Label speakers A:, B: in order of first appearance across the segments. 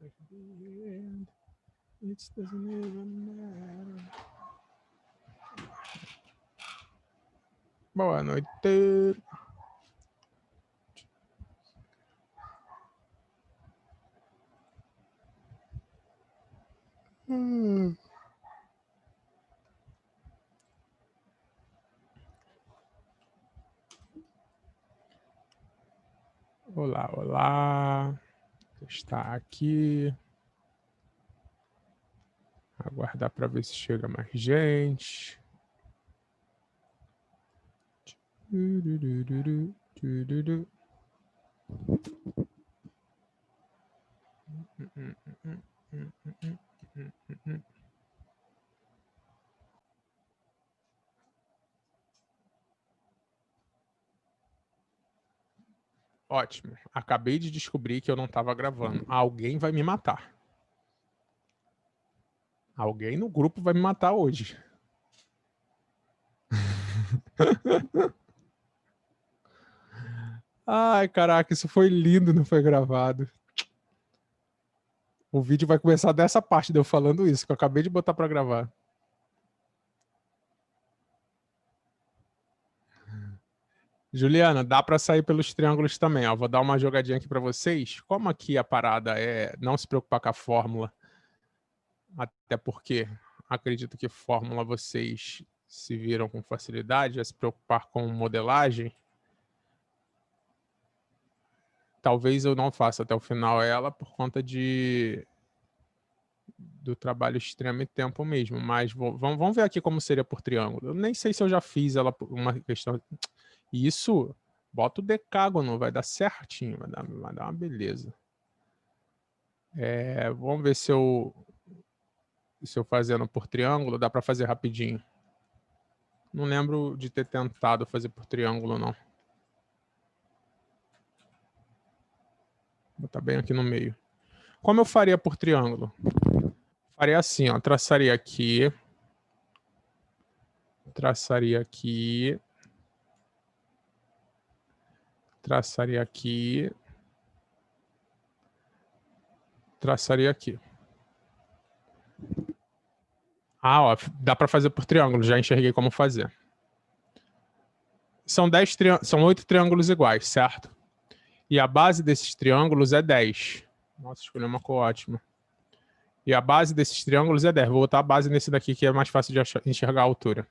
A: It doesn't even matter. Boa noite. Olá, olá. Está aqui. Aguardar para ver se chega mais gente. Ótimo. Acabei de descobrir que eu não estava gravando. Alguém vai me matar. Alguém no grupo vai me matar hoje. Ai, caraca, isso foi lindo, não foi gravado. O vídeo vai começar dessa parte de eu falando isso, que eu acabei de botar para gravar. Juliana, dá para sair pelos triângulos também. Ó. Vou dar uma jogadinha aqui para vocês. Como aqui a parada é não se preocupar com a fórmula, até porque acredito que fórmula vocês se viram com facilidade, é se preocupar com modelagem. Talvez eu não faça até o final ela por conta do trabalho extremo e tempo mesmo, mas vamos ver aqui como seria por triângulo. Eu nem sei se eu já fiz ela por uma questão... Isso, bota o decágono, vai dar certinho, vai dar uma beleza. Vamos ver se eu fazendo por triângulo, dá para fazer rapidinho. Não lembro de ter tentado fazer por triângulo, não. Vou botar bem aqui no meio. Como eu faria por triângulo? Faria assim, ó, traçaria aqui, traçaria aqui, traçaria aqui, traçaria aqui. Ah, ó, dá para fazer por triângulo, já enxerguei como fazer. São 8 triângulos iguais, certo? E a base desses triângulos é 10. Nossa, escolhi uma cor ótima. E a base desses triângulos é 10. Vou botar a base nesse daqui que é mais fácil de enxergar a altura.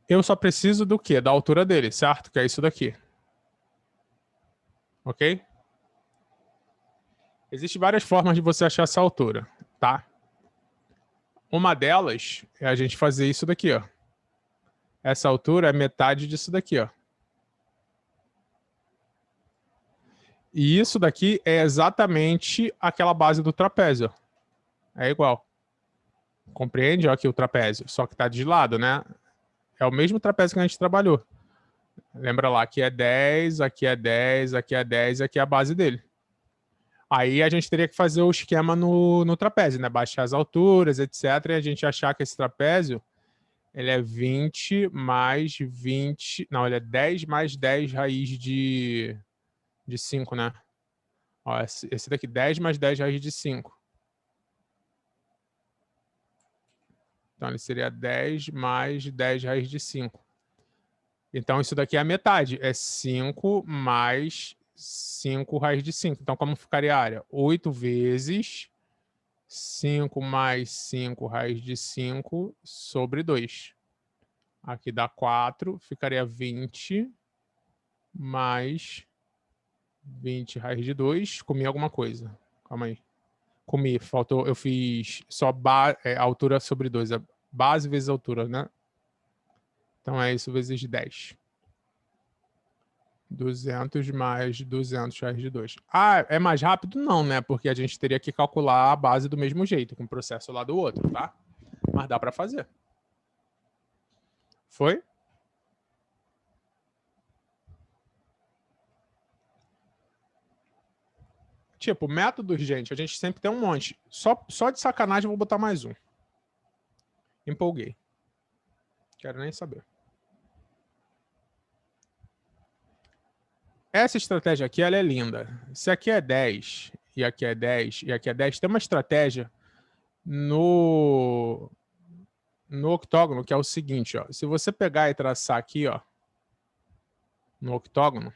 A: Eu só preciso do quê? Da altura dele, certo? Que é isso daqui. Ok? Existem várias formas de você achar essa altura, tá? Uma delas é a gente fazer isso daqui, ó. Essa altura é metade disso daqui, ó. E isso daqui é exatamente aquela base do trapézio. É igual. Compreende? Ó, aqui o trapézio, só que tá de lado, né? É o mesmo trapézio que a gente trabalhou. Lembra lá, aqui é 10, aqui é 10, aqui é 10, aqui é a base dele. Aí a gente teria que fazer o esquema no trapézio, né? Baixar as alturas, etc. E a gente achar que esse trapézio ele é 20 mais 20... Não, ele é 10 mais 10 raiz de 5, né? Ó, esse daqui, 10 mais 10 raiz de 5. Então, ele seria 10 mais 10 raiz de 5. Então, isso daqui é a metade. É 5 mais 5 raiz de 5. Então, como ficaria a área? 8 vezes 5 mais 5 raiz de 5 sobre 2. Aqui dá 4, ficaria 20 mais 20 raiz de 2. Comi alguma coisa. Calma aí. Comi, faltou, eu fiz só altura sobre 2. É base vezes altura, né? Então é isso vezes 10. 200 mais 200 raiz de 2. Ah, é mais rápido? Não, né? Porque a gente teria que calcular a base do mesmo jeito, com o processo lá do outro, tá? Mas dá para fazer. Foi? Tipo, métodos, gente, a gente sempre tem um monte. Só de sacanagem eu vou botar mais um. Empolguei. Quero nem saber. Essa estratégia aqui, ela é linda. Se aqui é 10 e aqui é 10, e aqui é 10, tem uma estratégia no octógono, que é o seguinte, ó. Se você pegar e traçar aqui, ó, no octógono,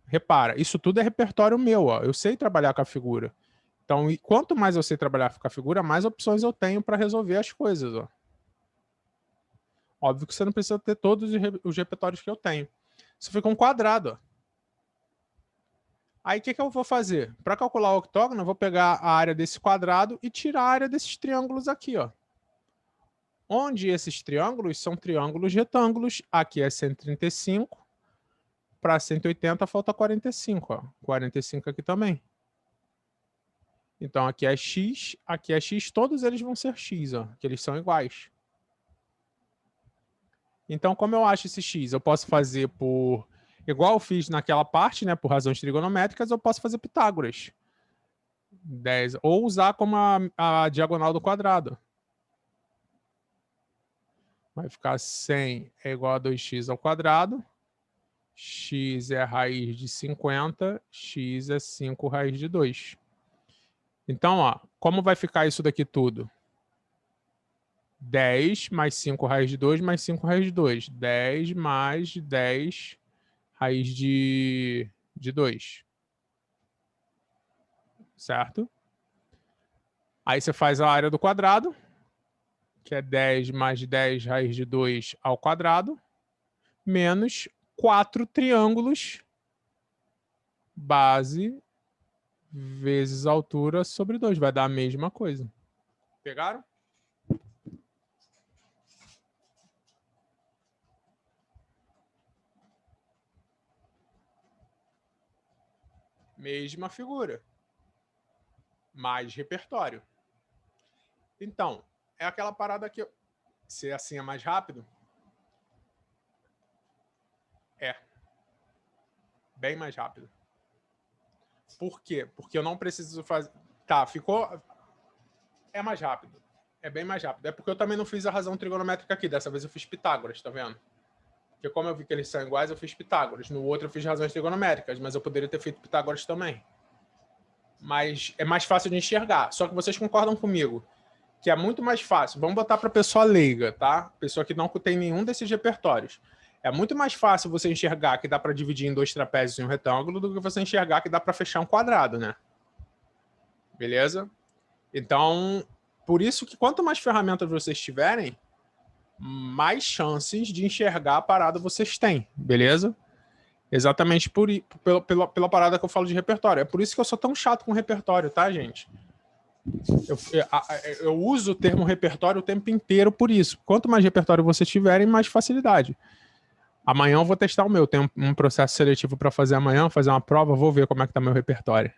A: repara, isso tudo é repertório meu, ó. Eu sei trabalhar com a figura. Então, e quanto mais eu sei trabalhar com a figura, mais opções eu tenho para resolver as coisas, ó. Óbvio que você não precisa ter todos os repertórios que eu tenho. Isso fica um quadrado, ó. Aí, o que eu vou fazer? Para calcular o octógono, eu vou pegar a área desse quadrado e tirar a área desses triângulos aqui, ó. Onde esses triângulos são triângulos retângulos. Aqui é 135. Para 180 falta 45, ó. 45 aqui também. Então aqui é x, todos eles vão ser x, ó, que eles são iguais. Então, como eu acho esse x? Eu posso fazer por... Igual eu fiz naquela parte, né, por razões trigonométricas, eu posso fazer Pitágoras. 10, ou usar como a diagonal do quadrado. Vai ficar 100 é igual a 2x ao quadrado. X é a raiz de 50, x é 5 raiz de 2. Então, ó, como vai ficar isso daqui tudo? 10 mais 5 raiz de 2 mais 5 raiz de 2. 10 mais 10 raiz de 2. Certo? Aí você faz a área do quadrado, que é 10 mais 10 raiz de 2 ao quadrado, menos 4 triângulos base vezes altura sobre 2. Vai dar a mesma coisa. Pegaram? Mesma figura. Mais repertório. Então, é aquela parada que... Se assim é mais rápido? É. Bem mais rápido. Por quê? Porque eu não preciso fazer... Tá, ficou... É mais rápido. É bem mais rápido. É porque eu também não fiz a razão trigonométrica aqui. Dessa vez eu fiz Pitágoras, tá vendo? Porque como eu vi que eles são iguais, eu fiz Pitágoras. No outro eu fiz razões trigonométricas, mas eu poderia ter feito Pitágoras também. Mas é mais fácil de enxergar. Só que vocês concordam comigo que é muito mais fácil. Vamos botar para pessoa leiga, tá? Pessoa que não tem nenhum desses repertórios. É muito mais fácil você enxergar que dá para dividir em 2 trapézios e um retângulo do que você enxergar que dá para fechar um quadrado, né? Beleza? Então, por isso que quanto mais ferramentas vocês tiverem, mais chances de enxergar a parada vocês têm, beleza? Exatamente pela parada que eu falo de repertório. É por isso que eu sou tão chato com repertório, tá, gente? Eu uso o termo repertório o tempo inteiro por isso. Quanto mais repertório vocês tiverem, mais facilidade. Amanhã eu vou testar o meu. Tem um processo seletivo para fazer amanhã, fazer uma prova, vou ver como é que tá meu repertório.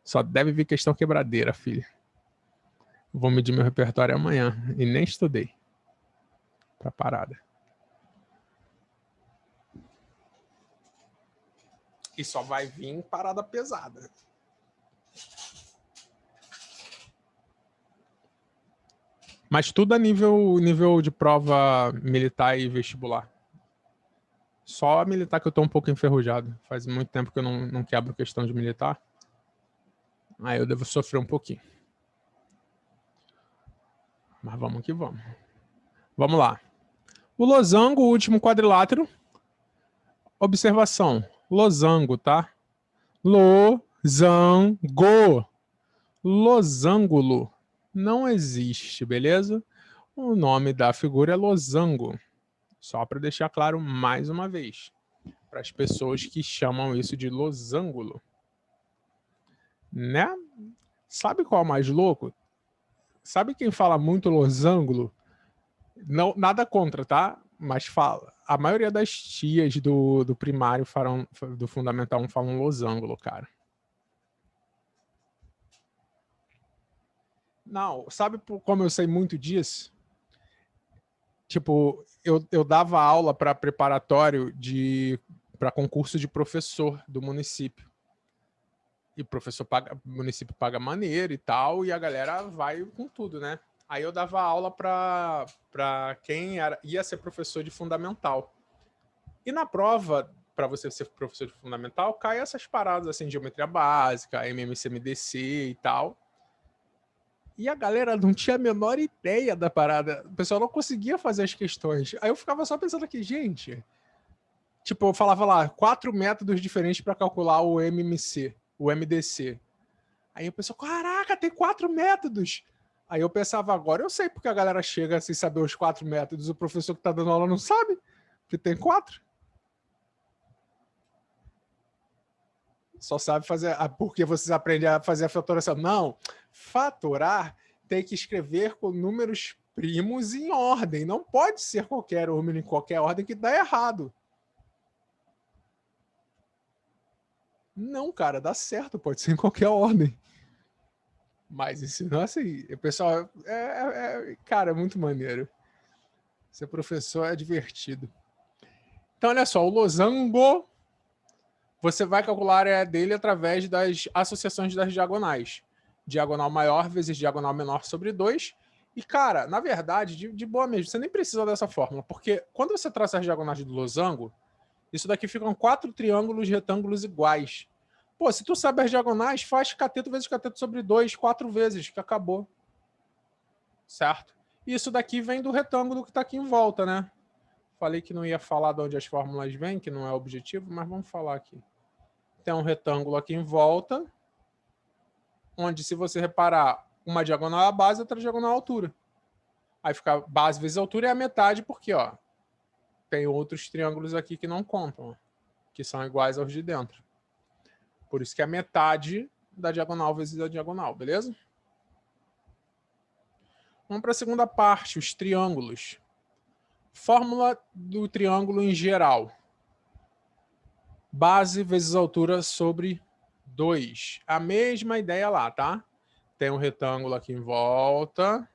A: Só deve vir questão quebradeira, filho. Vou medir meu repertório amanhã. E nem estudei pra parada. E só vai vir parada pesada. Mas tudo a nível de prova militar e vestibular. Só a militar que eu tô um pouco enferrujado. Faz muito tempo que eu não quebro questão de militar. Aí eu devo sofrer um pouquinho. Mas vamos que vamos. Vamos lá. O losango, o último quadrilátero. Observação. Losango, tá? Losango. Losângulo. Não existe, beleza? O nome da figura é losango. Só para deixar claro mais uma vez. Para as pessoas que chamam isso de losângulo. Né? Sabe qual é o mais louco? Sabe quem fala muito losango? Não, nada contra, tá? Mas fala. A maioria das tias do primário falam, do Fundamental 1 falam losango, cara. Não, sabe como eu sei muito disso? Tipo, eu dava aula para preparatório para concurso de professor do município. E o município paga maneiro e tal, e a galera vai com tudo, né? Aí eu dava aula para quem ia ser professor de fundamental. E na prova para você ser professor de fundamental, cai essas paradas assim, geometria básica, MMC, MDC e tal. E a galera não tinha a menor ideia da parada. O pessoal não conseguia fazer as questões. Aí eu ficava só pensando aqui, gente... Tipo, eu falava lá, 4 métodos diferentes para calcular o MMC, o MDC. Aí o pessoal, caraca, tem 4 métodos. Aí eu pensava, agora eu sei porque a galera chega sem saber os 4 métodos. O professor que está dando aula não sabe, porque tem 4. Só sabe fazer... porque vocês aprendem a fazer a fatoração. Não, fatorar tem que escrever com números primos em ordem. Não pode ser qualquer número em qualquer ordem que dá errado. Não, cara, dá certo, pode ser em qualquer ordem. Mas ensinar assim, o pessoal, cara, é muito maneiro. Ser professor é divertido. Então, olha só, o losango, você vai calcular a área dele através das associações das diagonais. Diagonal maior vezes diagonal menor sobre 2. E, cara, na verdade, de boa mesmo, você nem precisa dessa fórmula, porque quando você traça as diagonais do losango, isso daqui ficam 4 triângulos retângulos iguais. Pô, se tu sabe as diagonais, faz cateto vezes cateto sobre 2, 4 vezes, que acabou. Certo? E isso daqui vem do retângulo que está aqui em volta, né? Falei que não ia falar de onde as fórmulas vêm, que não é o objetivo, mas vamos falar aqui. Tem um retângulo aqui em volta, onde, se você reparar, uma diagonal é a base, outra diagonal é a altura. Aí fica base vezes altura é a metade, porque, ó, tem outros triângulos aqui que não contam, ó, que são iguais aos de dentro. Por isso que é a metade da diagonal vezes a diagonal, beleza? Vamos para a segunda parte, os triângulos. Fórmula do triângulo em geral. Base vezes altura sobre 2. A mesma ideia lá, tá? Tem um retângulo aqui em volta.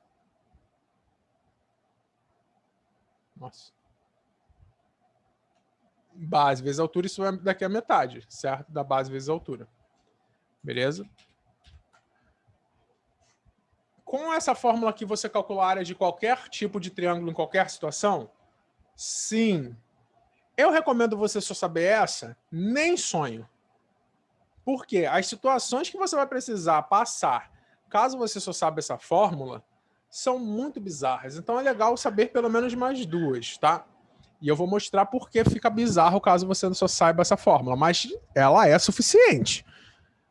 A: Nossa. Base vezes altura, isso é daqui a metade, certo? Da base vezes altura. Beleza? Com essa fórmula aqui, você calcula a área de qualquer tipo de triângulo em qualquer situação? Sim. Eu recomendo você só saber essa? Nem sonho. Por quê? As situações que você vai precisar passar, caso você só saiba essa fórmula, são muito bizarras. Então é legal saber pelo menos mais 2, tá? E eu vou mostrar por que fica bizarro caso você só saiba essa fórmula. Mas ela é suficiente.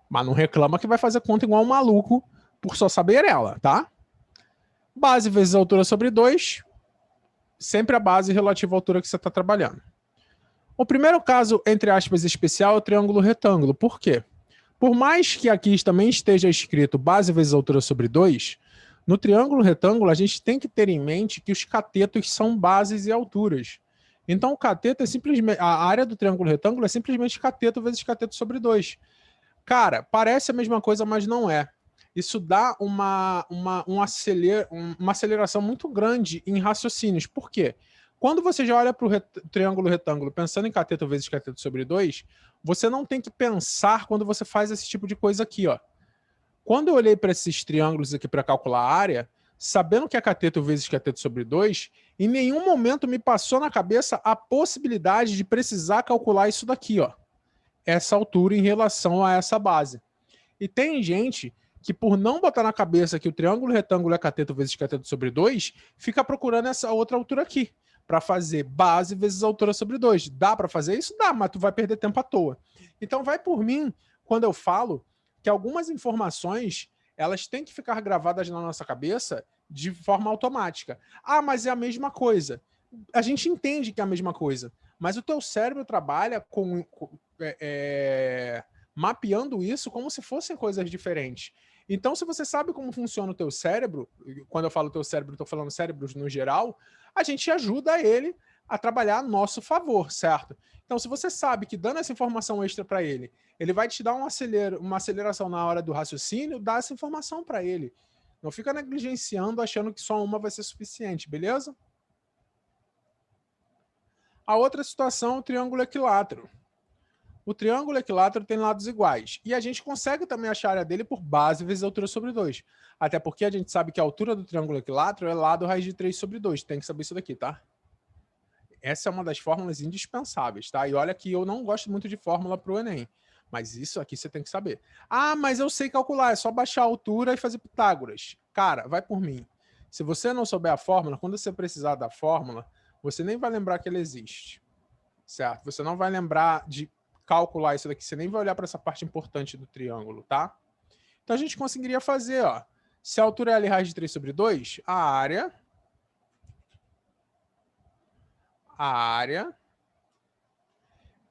A: Mas não reclama que vai fazer conta igual um maluco por só saber ela, tá? Base vezes altura sobre 2. Sempre a base relativa à altura que você está trabalhando. O primeiro caso, entre aspas, especial é o triângulo retângulo. Por quê? Por mais que aqui também esteja escrito base vezes altura sobre 2, no triângulo retângulo a gente tem que ter em mente que os catetos são bases e alturas. Então o cateto é simplesmente... A área do triângulo retângulo é simplesmente cateto vezes cateto sobre 2. Cara, parece a mesma coisa, mas não é. Isso dá uma aceleração muito grande em raciocínios. Por quê? Quando você já olha para o triângulo retângulo pensando em cateto vezes cateto sobre 2, você não tem que pensar quando você faz esse tipo de coisa aqui, ó. Quando eu olhei para esses triângulos aqui para calcular a área, sabendo que é cateto vezes cateto sobre 2, em nenhum momento me passou na cabeça a possibilidade de precisar calcular isso daqui, ó. Essa altura em relação a essa base. E tem gente que, por não botar na cabeça que o triângulo retângulo é cateto vezes cateto sobre 2, fica procurando essa outra altura aqui, para fazer base vezes altura sobre 2. Dá para fazer isso? Dá, mas tu vai perder tempo à toa. Então vai por mim quando eu falo que algumas informações elas têm que ficar gravadas na nossa cabeça de forma automática. Ah, mas é a mesma coisa. A gente entende que é a mesma coisa, mas o teu cérebro trabalha mapeando isso como se fossem coisas diferentes. Então, se você sabe como funciona o teu cérebro, quando eu falo teu cérebro, estou falando cérebros no geral, a gente ajuda ele a trabalhar a nosso favor, certo? Então, se você sabe que dando essa informação extra para ele, ele vai te dar uma aceleração na hora do raciocínio, dá essa informação para ele. Não fica negligenciando, achando que só uma vai ser suficiente, beleza? A outra situação é o triângulo equilátero. O triângulo equilátero tem lados iguais. E a gente consegue também achar a área dele por base vezes altura sobre 2. Até porque a gente sabe que a altura do triângulo equilátero é lado raiz de 3 sobre 2. Tem que saber isso daqui, tá? Essa é uma das fórmulas indispensáveis, tá? E olha que eu não gosto muito de fórmula para o Enem, mas isso aqui você tem que saber. Ah, mas eu sei calcular, é só baixar a altura e fazer Pitágoras. Cara, vai por mim. Se você não souber a fórmula, quando você precisar da fórmula, você nem vai lembrar que ela existe, certo? Você não vai lembrar de calcular isso daqui, você nem vai olhar para essa parte importante do triângulo, tá? Então a gente conseguiria fazer, ó, se a altura é L raiz de 3 sobre 2, a área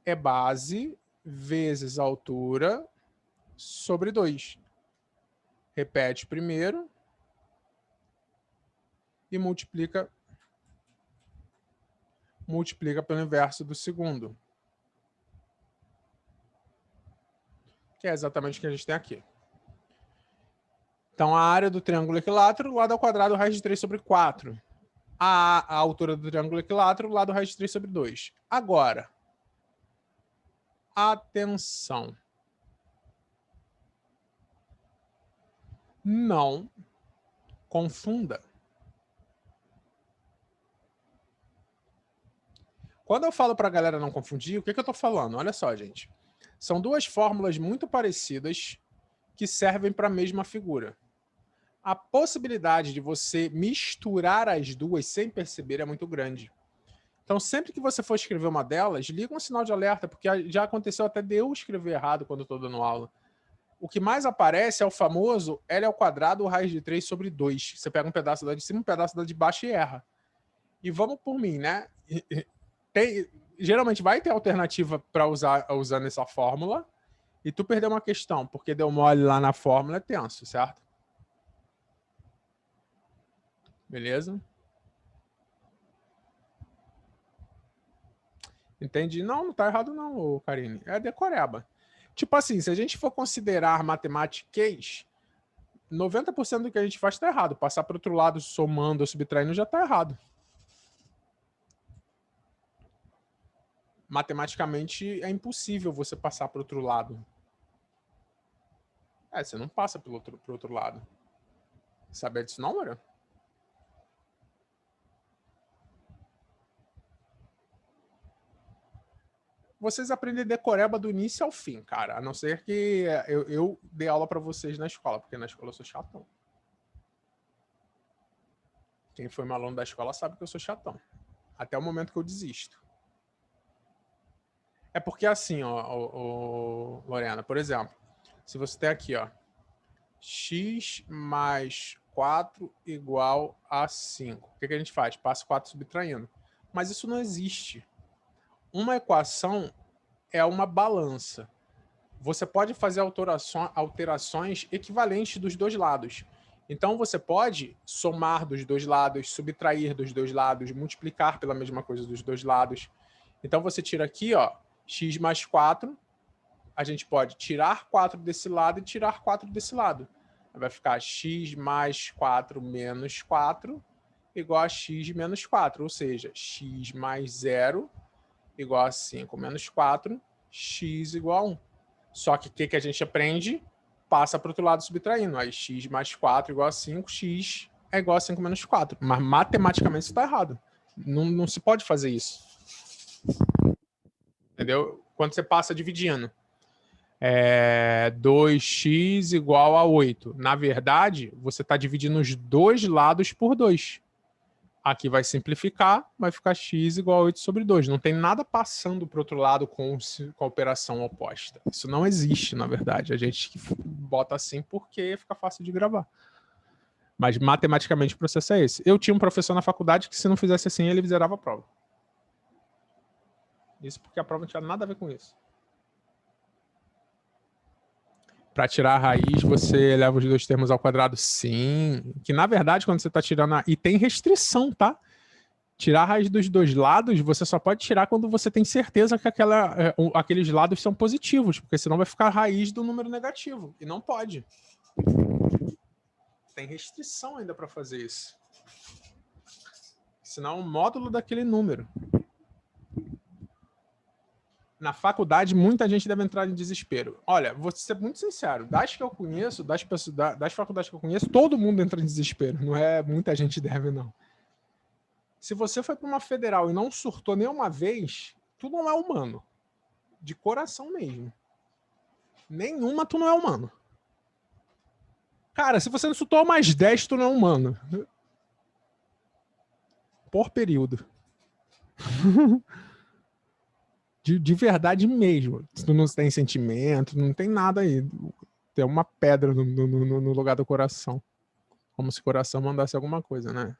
A: é base vezes a altura sobre 2. Repete primeiro e multiplica pelo inverso do segundo. Que é exatamente o que a gente tem aqui. Então, a área do triângulo equilátero, lado ao quadrado, raiz de 3 sobre 4. A altura do triângulo equilátero, lado raiz de 3 sobre 2. Agora, atenção. Não confunda. Quando eu falo para a galera não confundir, o que eu estou falando? Olha só, gente. São duas fórmulas muito parecidas que servem para a mesma figura. A possibilidade de você misturar as duas sem perceber é muito grande. Então, sempre que você for escrever uma delas, liga um sinal de alerta, porque já aconteceu até de eu escrever errado quando eu estou dando aula. O que mais aparece é o famoso L ao quadrado raiz de 3 sobre 2. Você pega um pedaço da de cima, um pedaço da de baixo e erra. E vamos por mim, né? Geralmente vai ter alternativa para usando essa fórmula, e tu perdeu uma questão, porque deu mole lá na fórmula, é tenso, certo? Beleza? Entendi. Não tá errado não, Karine. É decoreba. Tipo assim, se a gente for considerar matematiquez, 90% do que a gente faz tá errado. Passar para outro lado somando ou subtraindo já tá errado. Matematicamente é impossível você passar para outro lado. Você não passa pro outro lado. Saber disso não, Maria? Vocês aprendem decoreba do início ao fim, cara. A não ser que eu dei aula para vocês na escola, porque na escola eu sou chatão. Quem foi meu aluno da escola sabe que eu sou chatão. Até o momento que eu desisto. É porque assim, ó, Lorena, por exemplo, se você tem aqui, ó, x mais 4 igual a 5. O que a gente faz? Passa 4 subtraindo. Mas isso não existe. Uma equação é uma balança. Você pode fazer alterações equivalentes dos dois lados. Então, você pode somar dos dois lados, subtrair dos dois lados, multiplicar pela mesma coisa dos dois lados. Então, você tira aqui, ó, x mais 4. A gente pode tirar 4 desse lado e tirar 4 desse lado. Vai ficar x mais 4 menos 4 igual a x menos 4. Ou seja, x mais 0 igual a 5 menos 4, x igual a 1. Só que o que a gente aprende? Passa para o outro lado subtraindo. Aí x mais 4 igual a 5, x é igual a 5 menos 4. Mas matematicamente isso está errado. Não se pode fazer isso. Entendeu? Quando você passa dividindo. 2x igual a 8. Na verdade, você está dividindo os dois lados por 2. Aqui vai simplificar, vai ficar x igual a 8 sobre 2. Não tem nada passando para o outro lado com a operação oposta. Isso não existe, na verdade. A gente bota assim porque fica fácil de gravar. Mas matematicamente o processo é esse. Eu tinha um professor na faculdade que se não fizesse assim, ele zerava a prova. Isso porque a prova não tinha nada a ver com isso. Para tirar a raiz, você leva os dois termos ao quadrado? Sim. Que, na verdade, quando você está tirando... E tem restrição, tá? Tirar a raiz dos dois lados, você só pode tirar quando você tem certeza que aqueles lados são positivos, porque senão vai ficar a raiz do número negativo. E não pode. Tem restrição ainda para fazer isso. Senão é um módulo daquele número. Na faculdade, muita gente deve entrar em desespero. Olha, vou ser muito sincero, das que eu conheço, das faculdades que eu conheço, todo mundo entra em desespero. Não é muita gente deve, não. Se você foi para uma federal e não surtou nenhuma vez, tu não é humano. De coração mesmo. Nenhuma tu não é humano. Cara, se você não surtou mais 10, tu não é humano. Por período. De verdade mesmo. Se tu não tem sentimento, não tem nada aí. Tem uma pedra no lugar do coração. Como se o coração mandasse alguma coisa, né?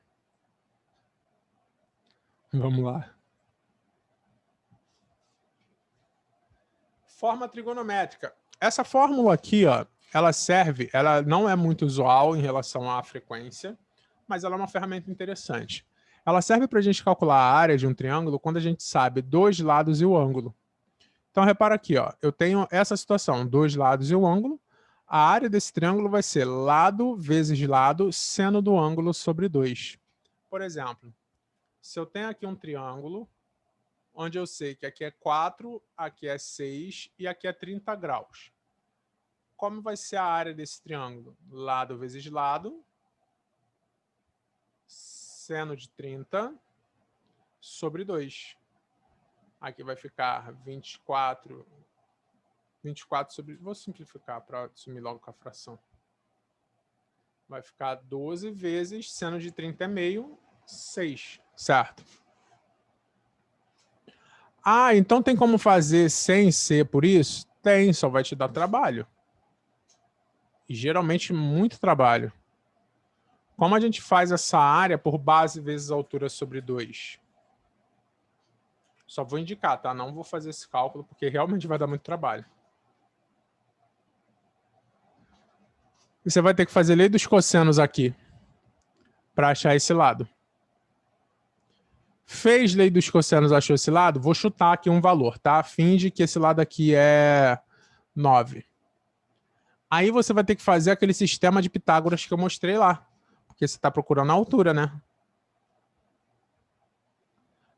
A: Vamos lá. Forma trigonométrica. Essa fórmula aqui, ó, ela não é muito usual em relação à frequência, mas ela é uma ferramenta interessante. Ela serve para a gente calcular a área de um triângulo quando a gente sabe dois lados e o ângulo. Então, repara aqui, ó, eu tenho essa situação, dois lados e o ângulo. A área desse triângulo vai ser lado vezes lado, seno do ângulo sobre 2. Por exemplo, se eu tenho aqui um triângulo, onde eu sei que aqui é 4, aqui é 6 e aqui é 30 graus. Como vai ser a área desse triângulo? Lado vezes lado, seno de 30 sobre 2. Aqui vai ficar 24 sobre... Vou simplificar para sumir logo com a fração. Vai ficar 12 vezes seno de 30 é meio, 6, certo? Ah, então tem como fazer sem ser por isso? Tem, só vai te dar trabalho. E geralmente muito trabalho. Como a gente faz essa área por base vezes altura sobre 2? Só vou indicar, tá? Não vou fazer esse cálculo, porque realmente vai dar muito trabalho. E você vai ter que fazer lei dos cossenos aqui, para achar esse lado. Fez lei dos cossenos, achou esse lado? Vou chutar aqui um valor, tá? Finge que esse lado aqui é 9. Aí você vai ter que fazer aquele sistema de Pitágoras que eu mostrei lá. Porque você está procurando a altura, né?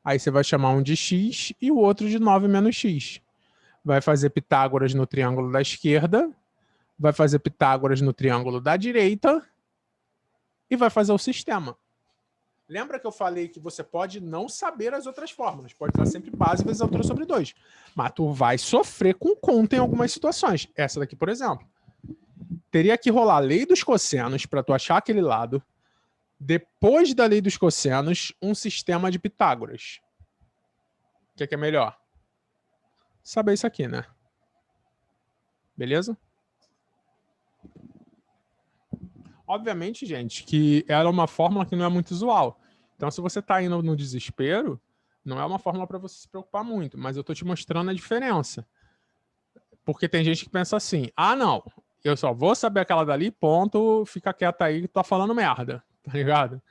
A: Aí você vai chamar um de x e o outro de 9 menos x. Vai fazer Pitágoras no triângulo da esquerda, vai fazer Pitágoras no triângulo da direita e vai fazer o sistema. Lembra que eu falei que você pode não saber as outras fórmulas, pode usar sempre base vezes altura sobre 2. Mas tu vai sofrer com conta em algumas situações. Essa daqui, por exemplo. Teria que rolar a lei dos cossenos para tu achar aquele lado. Depois da lei dos cossenos, um sistema de Pitágoras. O que é melhor? Saber isso aqui, né? Beleza? Obviamente, gente, que ela é uma fórmula que não é muito usual. Então, se você está indo no desespero, não é uma fórmula para você se preocupar muito, mas eu estou te mostrando a diferença. Porque tem gente que pensa assim, ah, não, eu só vou saber aquela dali, ponto, fica quieta aí que tá falando merda, tá ligado?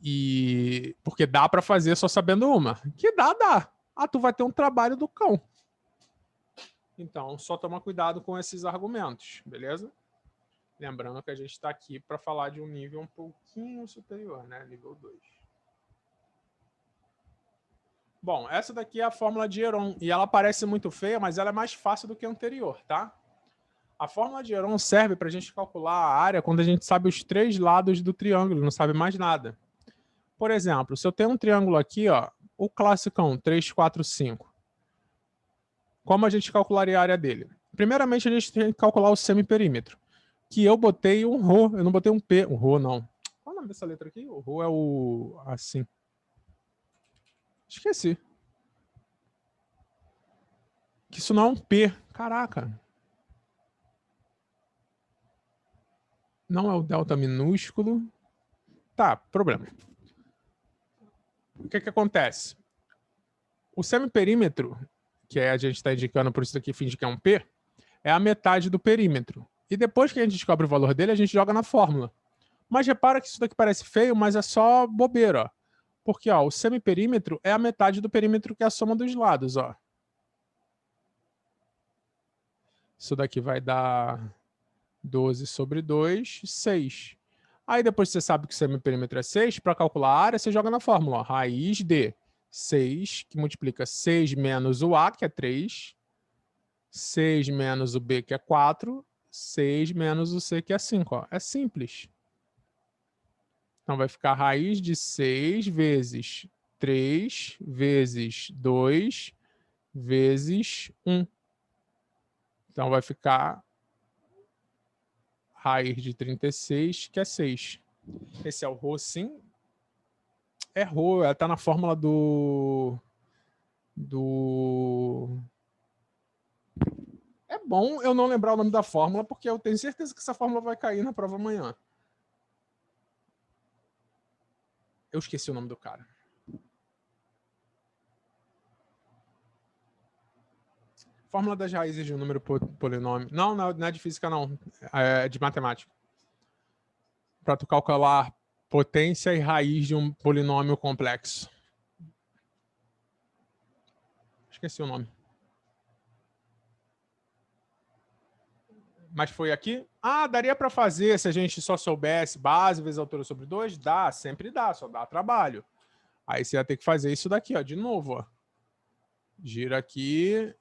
A: E porque dá para fazer só sabendo uma. Que dá. Ah, tu vai ter um trabalho do cão. Então, só toma cuidado com esses argumentos, beleza? Lembrando que a gente está aqui para falar de um nível um pouquinho superior, né? Nível 2. Bom, essa daqui é a fórmula de Heron. E ela parece muito feia, mas ela é mais fácil do que a anterior, tá? A fórmula de Heron serve para a gente calcular a área quando a gente sabe os 3 lados do triângulo, não sabe mais nada. Por exemplo, se eu tenho um triângulo aqui, ó, o classicão 3, 4, 5. Como a gente calcularia a área dele? Primeiramente, a gente tem que calcular o semiperímetro. Que eu botei um ρ, eu não botei um P. Um ρ, não. Qual é o nome dessa letra aqui? O ρ é o... assim. Esqueci. Que isso não é um P. Caraca. Não é o delta minúsculo. Tá, problema. O que acontece? O semiperímetro, que a gente está indicando, por isso aqui finge que é um P, é a metade do perímetro. E depois que a gente descobre o valor dele, a gente joga na fórmula. Mas repara que isso daqui parece feio, mas é só bobeira, ó. Porque ó, o semiperímetro é a metade do perímetro que é a soma dos lados, ó. Isso daqui vai dar 12 sobre 2, 6. Aí depois você sabe que o semiperímetro é 6, para calcular a área, você joga na fórmula, ó, raiz de 6, que multiplica 6 menos o A, que é 3, 6 menos o B, que é 4, 6 menos o C, que é 5. Ó. É simples. Então, vai ficar raiz de 6 vezes 3 vezes 2 vezes 1. Então, vai ficar raiz de 36, que é 6. Esse é o ρ, sim. É ρ, ela está na fórmula do... É bom eu não lembrar o nome da fórmula, porque eu tenho certeza que essa fórmula vai cair na prova amanhã. Eu esqueci o nome do cara. Fórmula das raízes de um número polinômio. Não, não é de física, não. É de matemática. Para tu calcular potência e raiz de um polinômio complexo. Esqueci o nome. Mas foi aqui? Ah, daria para fazer se a gente só soubesse base vezes altura sobre 2? Dá, sempre dá, só dá trabalho. Aí você ia ter que fazer isso daqui, ó, de novo. Ó. Gira aqui.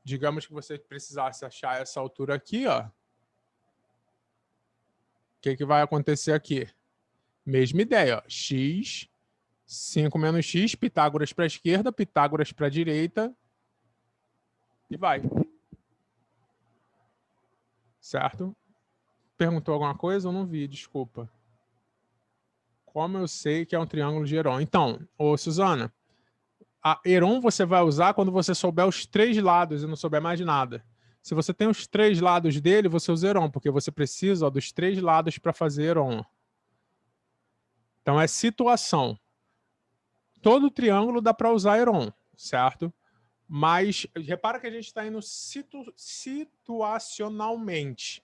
A: Digamos que você precisasse achar essa altura aqui, ó. O que vai acontecer aqui? Mesma ideia, ó. X, 5 menos x, Pitágoras para a esquerda, Pitágoras para a direita. E vai. Certo? Perguntou alguma coisa? Eu não vi, desculpa. Como eu sei que é um triângulo de Heron? Então, ô Suzana, a Heron você vai usar quando você souber os 3 lados e não souber mais de nada. Se você tem os 3 lados dele, você usa Heron, porque você precisa, ó, dos 3 lados para fazer Heron. Então é situação. Todo triângulo dá para usar Heron, certo? Mas repara que a gente está indo situacionalmente.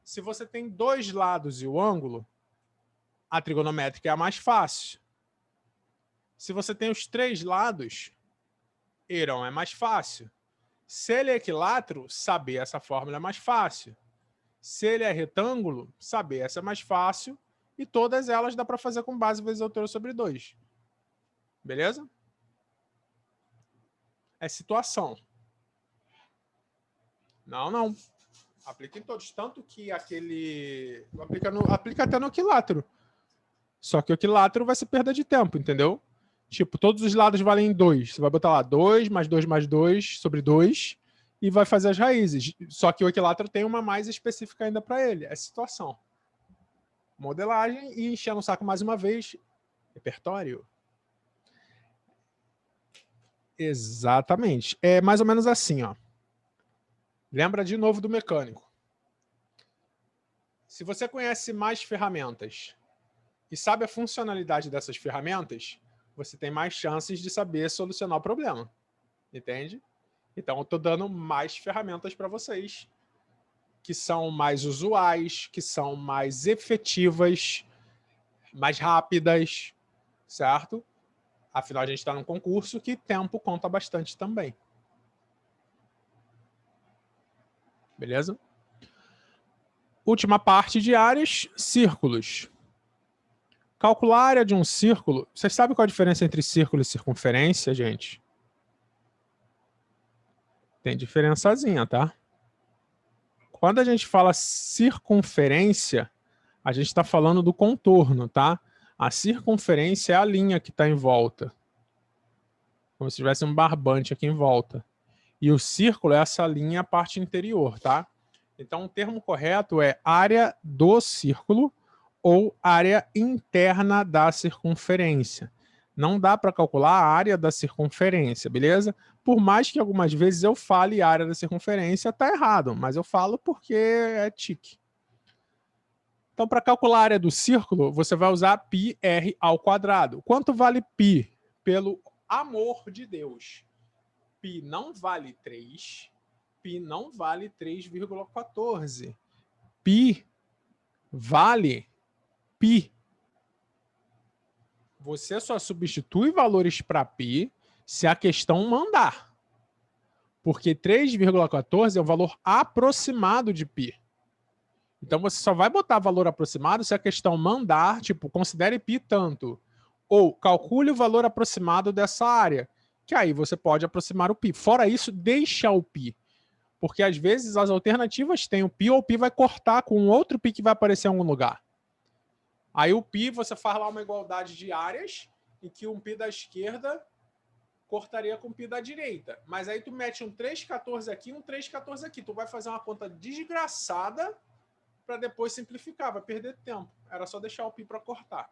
A: Se você tem 2 lados e o ângulo, a trigonométrica é a mais fácil. Se você tem os 3 lados, Heron é mais fácil. Se ele é equilátero, saber essa fórmula é mais fácil. Se ele é retângulo, saber essa é mais fácil. E todas elas dá para fazer com base vezes altura sobre 2. Beleza? É situação. Não. Aplica em todos. Tanto que aquele... Aplica até no equilátero. Só que o equilátero vai ser perda de tempo, entendeu? Tipo, todos os lados valem 2. Você vai botar lá 2 mais 2 mais 2 sobre 2 e vai fazer as raízes. Só que o equilátero tem uma mais específica ainda para ele. É situação. Modelagem e enchendo o saco mais uma vez. Repertório. Exatamente. É mais ou menos assim, ó. Lembra de novo do mecânico. Se você conhece mais ferramentas e sabe a funcionalidade dessas ferramentas, você tem mais chances de saber solucionar o problema. Entende? Então, eu estou dando mais ferramentas para vocês, que são mais usuais, que são mais efetivas, mais rápidas, certo? Afinal, a gente está num concurso que tempo conta bastante também. Beleza? Última parte de áreas, círculos. Calcular a área de um círculo. Vocês sabem qual a diferença entre círculo e circunferência, gente? Tem diferençazinha, tá? Quando a gente fala circunferência, a gente está falando do contorno, tá? A circunferência é a linha que está em volta. Como se tivesse um barbante aqui em volta. E o círculo é essa linha, a parte interior, tá? Então, o termo correto é área do círculo ou área interna da circunferência. Não dá para calcular a área da circunferência, beleza? Por mais que algumas vezes eu fale área da circunferência, tá errado, mas eu falo porque é tique. Então, para calcular a área do círculo, você vai usar πr ao quadrado. Quanto vale π? Pelo amor de Deus. π não vale 3, π não vale 3,14. π vale π. Você só substitui valores para π se a questão mandar. Porque 3,14 é o valor aproximado de π. Então, você só vai botar valor aproximado se a questão mandar, tipo, considere π tanto. Ou calcule o valor aproximado dessa área, que aí você pode aproximar o π. Fora isso, deixa o π. Porque, às vezes, as alternativas têm o π ou o π vai cortar com outro π que vai aparecer em algum lugar. Aí o π, você faz lá uma igualdade de áreas, em que um π da esquerda cortaria com o π da direita. Mas aí tu mete um 3,14 aqui e um 3,14 aqui. Tu vai fazer uma conta desgraçada para depois simplificar, vai perder tempo. Era só deixar o π para cortar.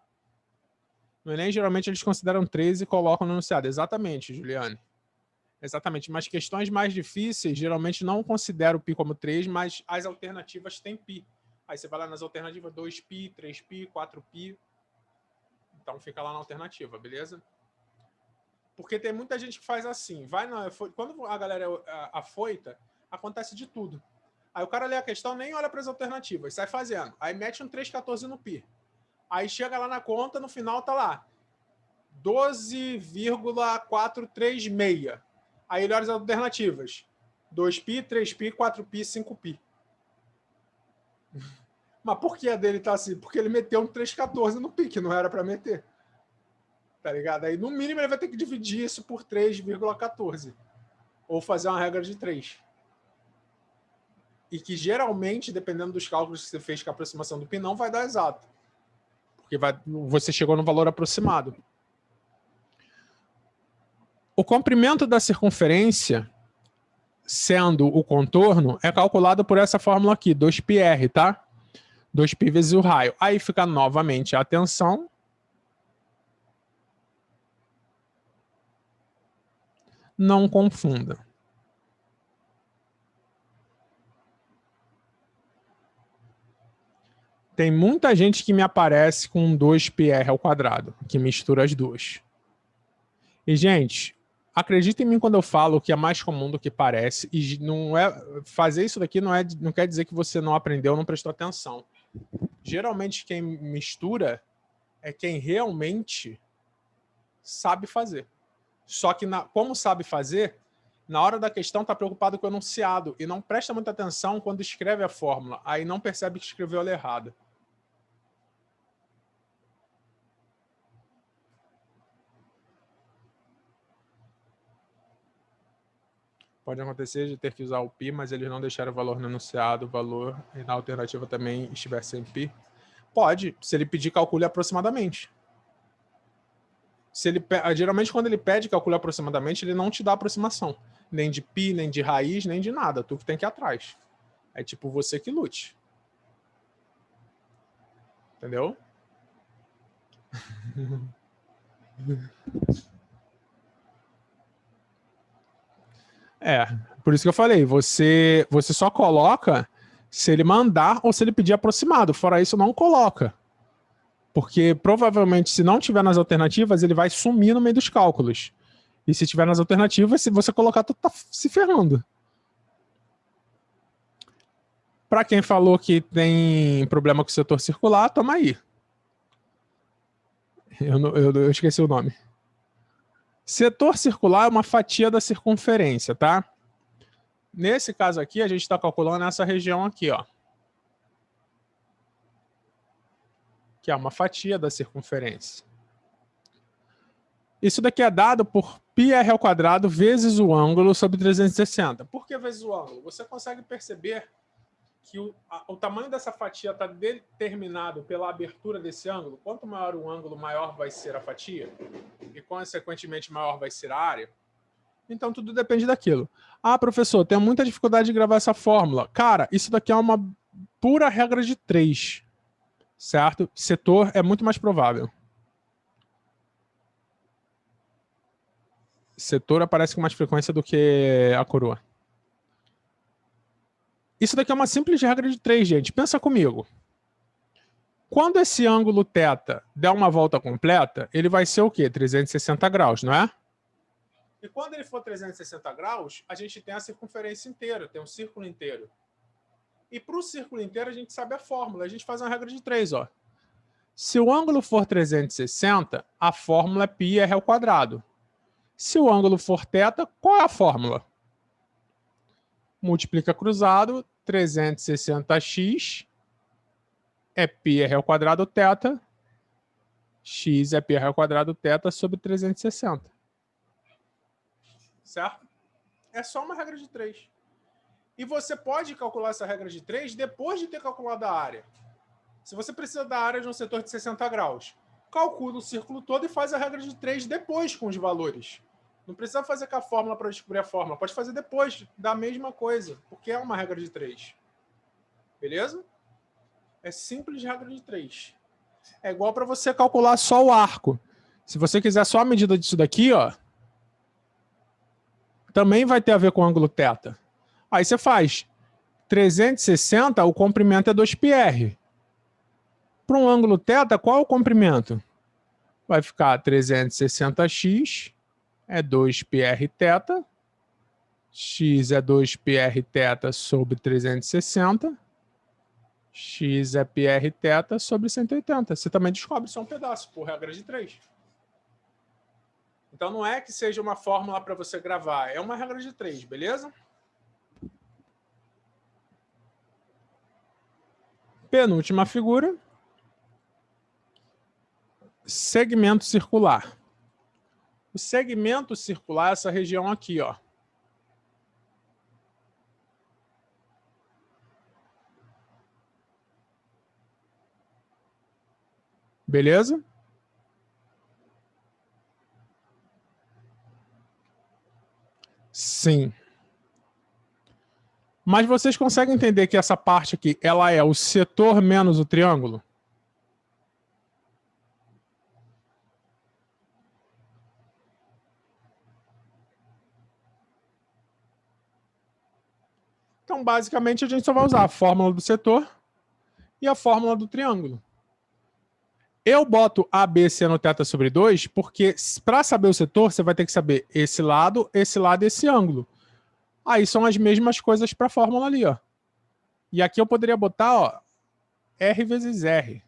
A: No Enem, geralmente, eles consideram 13 e colocam no enunciado. Exatamente, Juliane. Exatamente. Mas questões mais difíceis, geralmente não consideram o π como 3, mas as alternativas têm π. Aí você vai lá nas alternativas 2π, 3π, 4π. Então fica lá na alternativa, beleza? Porque tem muita gente que faz assim. Quando a galera é afoita, acontece de tudo. Aí o cara lê a questão, nem olha para as alternativas, sai fazendo. Aí mete um 3,14 no π. Aí chega lá na conta, no final tá lá 12,436. Aí ele olha as alternativas. 2π, 3π, 4π, 5π. Mas por que a dele tá assim? Porque ele meteu um 3,14 no π, que não era para meter. Tá ligado? Aí no mínimo ele vai ter que dividir isso por 3,14. Ou fazer uma regra de 3. E que geralmente, dependendo dos cálculos que você fez com a aproximação do π, não vai dar exato. Porque você chegou no valor aproximado. O comprimento da circunferência, sendo o contorno, é calculado por essa fórmula aqui, 2πr, tá? 2π vezes o raio. Aí fica novamente a tensão. Não confunda. Tem muita gente que me aparece com 2πr ao quadrado, que mistura as duas. E, gente, acredita em mim quando eu falo que é mais comum do que parece. E não é, fazer isso daqui não quer dizer que você não aprendeu ou não prestou atenção. Geralmente quem mistura é quem realmente sabe fazer. Só que como sabe fazer, na hora da questão está preocupado com o enunciado e não presta muita atenção quando escreve a fórmula. Aí não percebe que escreveu ela errada. Pode acontecer de ter que usar o π, mas eles não deixaram o valor no enunciado, o valor e na alternativa também estiver sem π. Pode, se ele pedir, calcule aproximadamente. Geralmente, quando ele pede calcule aproximadamente, ele não te dá aproximação. Nem de π, nem de raiz, nem de nada. Tu que tem que ir atrás. É tipo você que lute. Entendeu? Por isso que eu falei, você só coloca se ele mandar ou se ele pedir aproximado. Fora isso, não coloca. Porque provavelmente, se não tiver nas alternativas, ele vai sumir no meio dos cálculos. E se tiver nas alternativas, se você colocar, tu tá se ferrando. Para quem falou que tem problema com o setor circular, toma aí. Eu esqueci o nome. Setor circular é uma fatia da circunferência, tá? Nesse caso aqui, a gente está calculando essa região aqui, ó. Que é uma fatia da circunferência. Isso daqui é dado por πr ao quadrado vezes o ângulo sobre 360. Por que vezes o ângulo? Você consegue perceber que o tamanho dessa fatia está determinado pela abertura desse ângulo. Quanto maior o ângulo, maior vai ser a fatia. E, consequentemente, maior vai ser a área. Então, tudo depende daquilo. Ah, professor, tenho muita dificuldade de gravar essa fórmula. Cara, isso daqui é uma pura regra de 3. Certo? Setor é muito mais provável. Setor aparece com mais frequência do que a coroa. Isso daqui é uma simples regra de 3, gente. Pensa comigo. Quando esse ângulo θ der uma volta completa, ele vai ser o quê? 360 graus, não é? E quando ele for 360 graus, a gente tem a circunferência inteira, tem um círculo inteiro. E para o círculo inteiro, a gente sabe a fórmula. A gente faz uma regra de 3, ó. Se o ângulo for 360, a fórmula é πr ao quadrado. Se o ângulo for θ, qual é a fórmula? Multiplica cruzado, 360x é πr ao quadrado θ, x é πr ao quadrado θ sobre 360. Certo? É só uma regra de 3. E você pode calcular essa regra de 3 depois de ter calculado a área. Se você precisa da área de um setor de 60 graus, calcula o círculo todo e faz a regra de 3 depois com os valores. Não precisa fazer com a fórmula para descobrir a fórmula. Pode fazer depois da mesma coisa, porque é uma regra de 3. Beleza? É simples regra de 3. É igual para você calcular só o arco. Se você quiser só a medida disso daqui, ó, também vai ter a ver com o ângulo θ. Aí você faz 360, o comprimento é 2πr. Para um ângulo θ, qual é o comprimento? Vai ficar 360x é 2πr θ, x é 2πr θ sobre 360, x é πr θ sobre 180. Você também descobre só um pedaço, por regra de 3. Então não é que seja uma fórmula para você gravar, é uma regra de 3, beleza? Penúltima figura. Segmento circular. O segmento circular é essa região aqui, ó. Beleza? Sim. Mas vocês conseguem entender que essa parte aqui, ela é o setor menos o triângulo? Então, basicamente, a gente só vai usar a fórmula do setor e a fórmula do triângulo. Eu boto ABC no θ sobre 2 porque, para saber o setor, você vai ter que saber esse lado e esse ângulo. Aí são as mesmas coisas para a fórmula ali, ó. E aqui eu poderia botar, ó, R vezes R,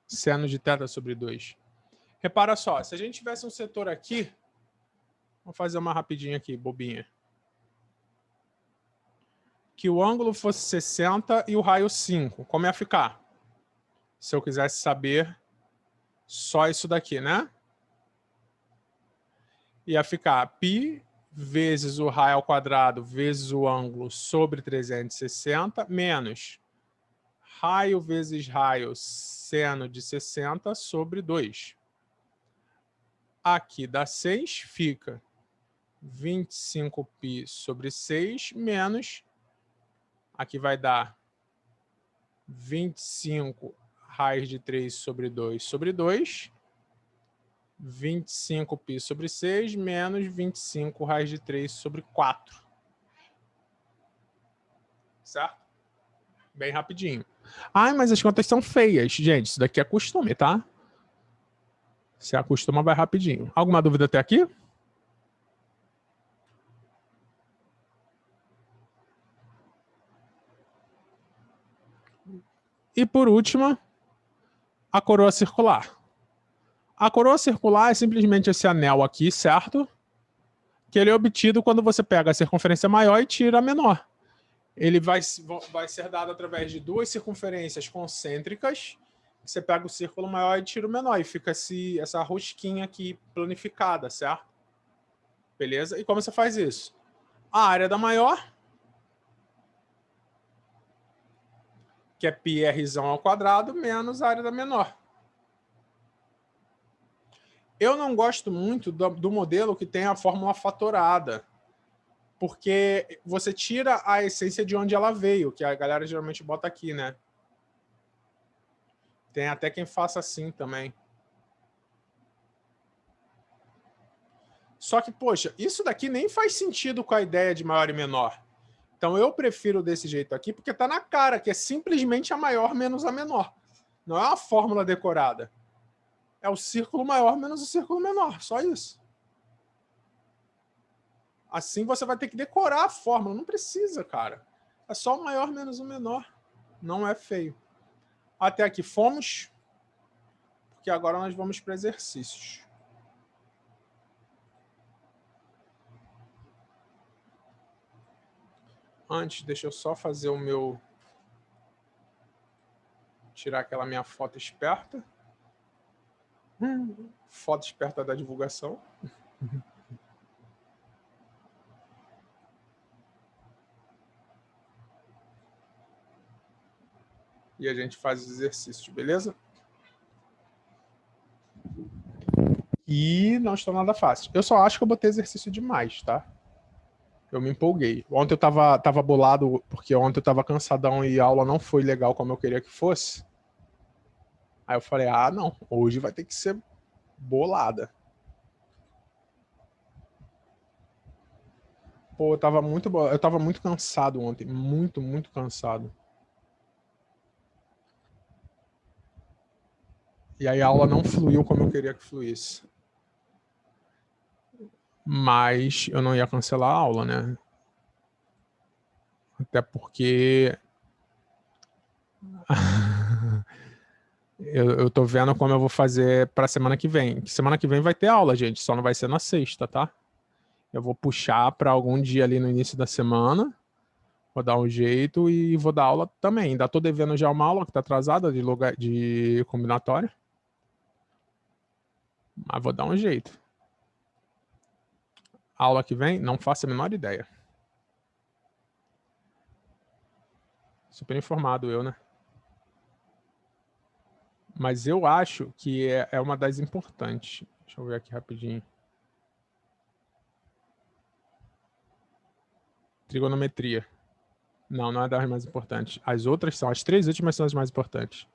A: seno de θ sobre 2. Repara só, se a gente tivesse um setor aqui, vamos fazer uma rapidinha aqui, bobinha. Que o ângulo fosse 60 e o raio 5. Como ia ficar? Se eu quisesse saber só isso daqui, né? Ia ficar π vezes o raio ao quadrado vezes o ângulo sobre 360 menos raio vezes raio seno de 60 sobre 2. Aqui dá 6, fica 25π sobre 6 menos, aqui vai dar 25 raiz de 3 sobre 2 sobre 2, 25π sobre 6 menos 25 raiz de 3 sobre 4. Certo? Bem rapidinho. Ai, mas as contas são feias. Gente, isso daqui é costume, tá? Se acostuma, vai rapidinho. Alguma dúvida até aqui? E por último, a coroa circular. A coroa circular é simplesmente esse anel aqui, certo? Que ele é obtido quando você pega a circunferência maior e tira a menor. Ele vai ser dado através de duas circunferências concêntricas. Você pega o círculo maior e tira o menor. E fica essa rosquinha aqui planificada, certo? Beleza? E como você faz isso? A área da maior, que é πr ao quadrado, menos a área da menor. Eu não gosto muito do modelo que tem a fórmula fatorada, porque você tira a essência de onde ela veio, que a galera geralmente bota aqui, né? Tem até quem faça assim também. Só que, poxa, isso daqui nem faz sentido com a ideia de maior e menor. Então eu prefiro desse jeito aqui, porque tá na cara que é simplesmente a maior menos a menor. Não é uma fórmula decorada. É o círculo maior menos o círculo menor, só isso. Assim você vai ter que decorar a fórmula. Não precisa, cara. É só o maior menos o menor. Não é feio. Até aqui fomos, porque agora nós vamos para exercícios. Antes, deixa eu só fazer o meu... Tirar aquela minha foto esperta. Foto esperta da divulgação. e a gente faz os exercícios, beleza? E não está nada fácil. Eu só acho que eu botei exercício demais, tá? Eu me empolguei. Ontem eu tava bolado, porque ontem eu tava cansadão e a aula não foi legal como eu queria que fosse. Aí eu falei, ah, não, hoje vai ter que ser bolada. Pô, eu tava muito cansado ontem, muito, muito cansado. E aí a aula não fluiu como eu queria que fluísse. Mas eu não ia cancelar a aula, né? Até porque eu tô vendo como eu vou fazer pra semana que vem. Semana que vem vai ter aula, gente, só não vai ser na sexta, tá? Eu vou puxar para algum dia ali no início da semana, vou dar um jeito e vou dar aula também. Ainda tô devendo já uma aula que tá atrasada de combinatória, mas vou dar um jeito. A aula que vem, não faço a menor ideia. Super informado eu, né? Mas eu acho que é uma das importantes. Deixa eu ver aqui rapidinho. Trigonometria. Não, não é das mais importantes. As outras são, as 3 últimas são as mais importantes.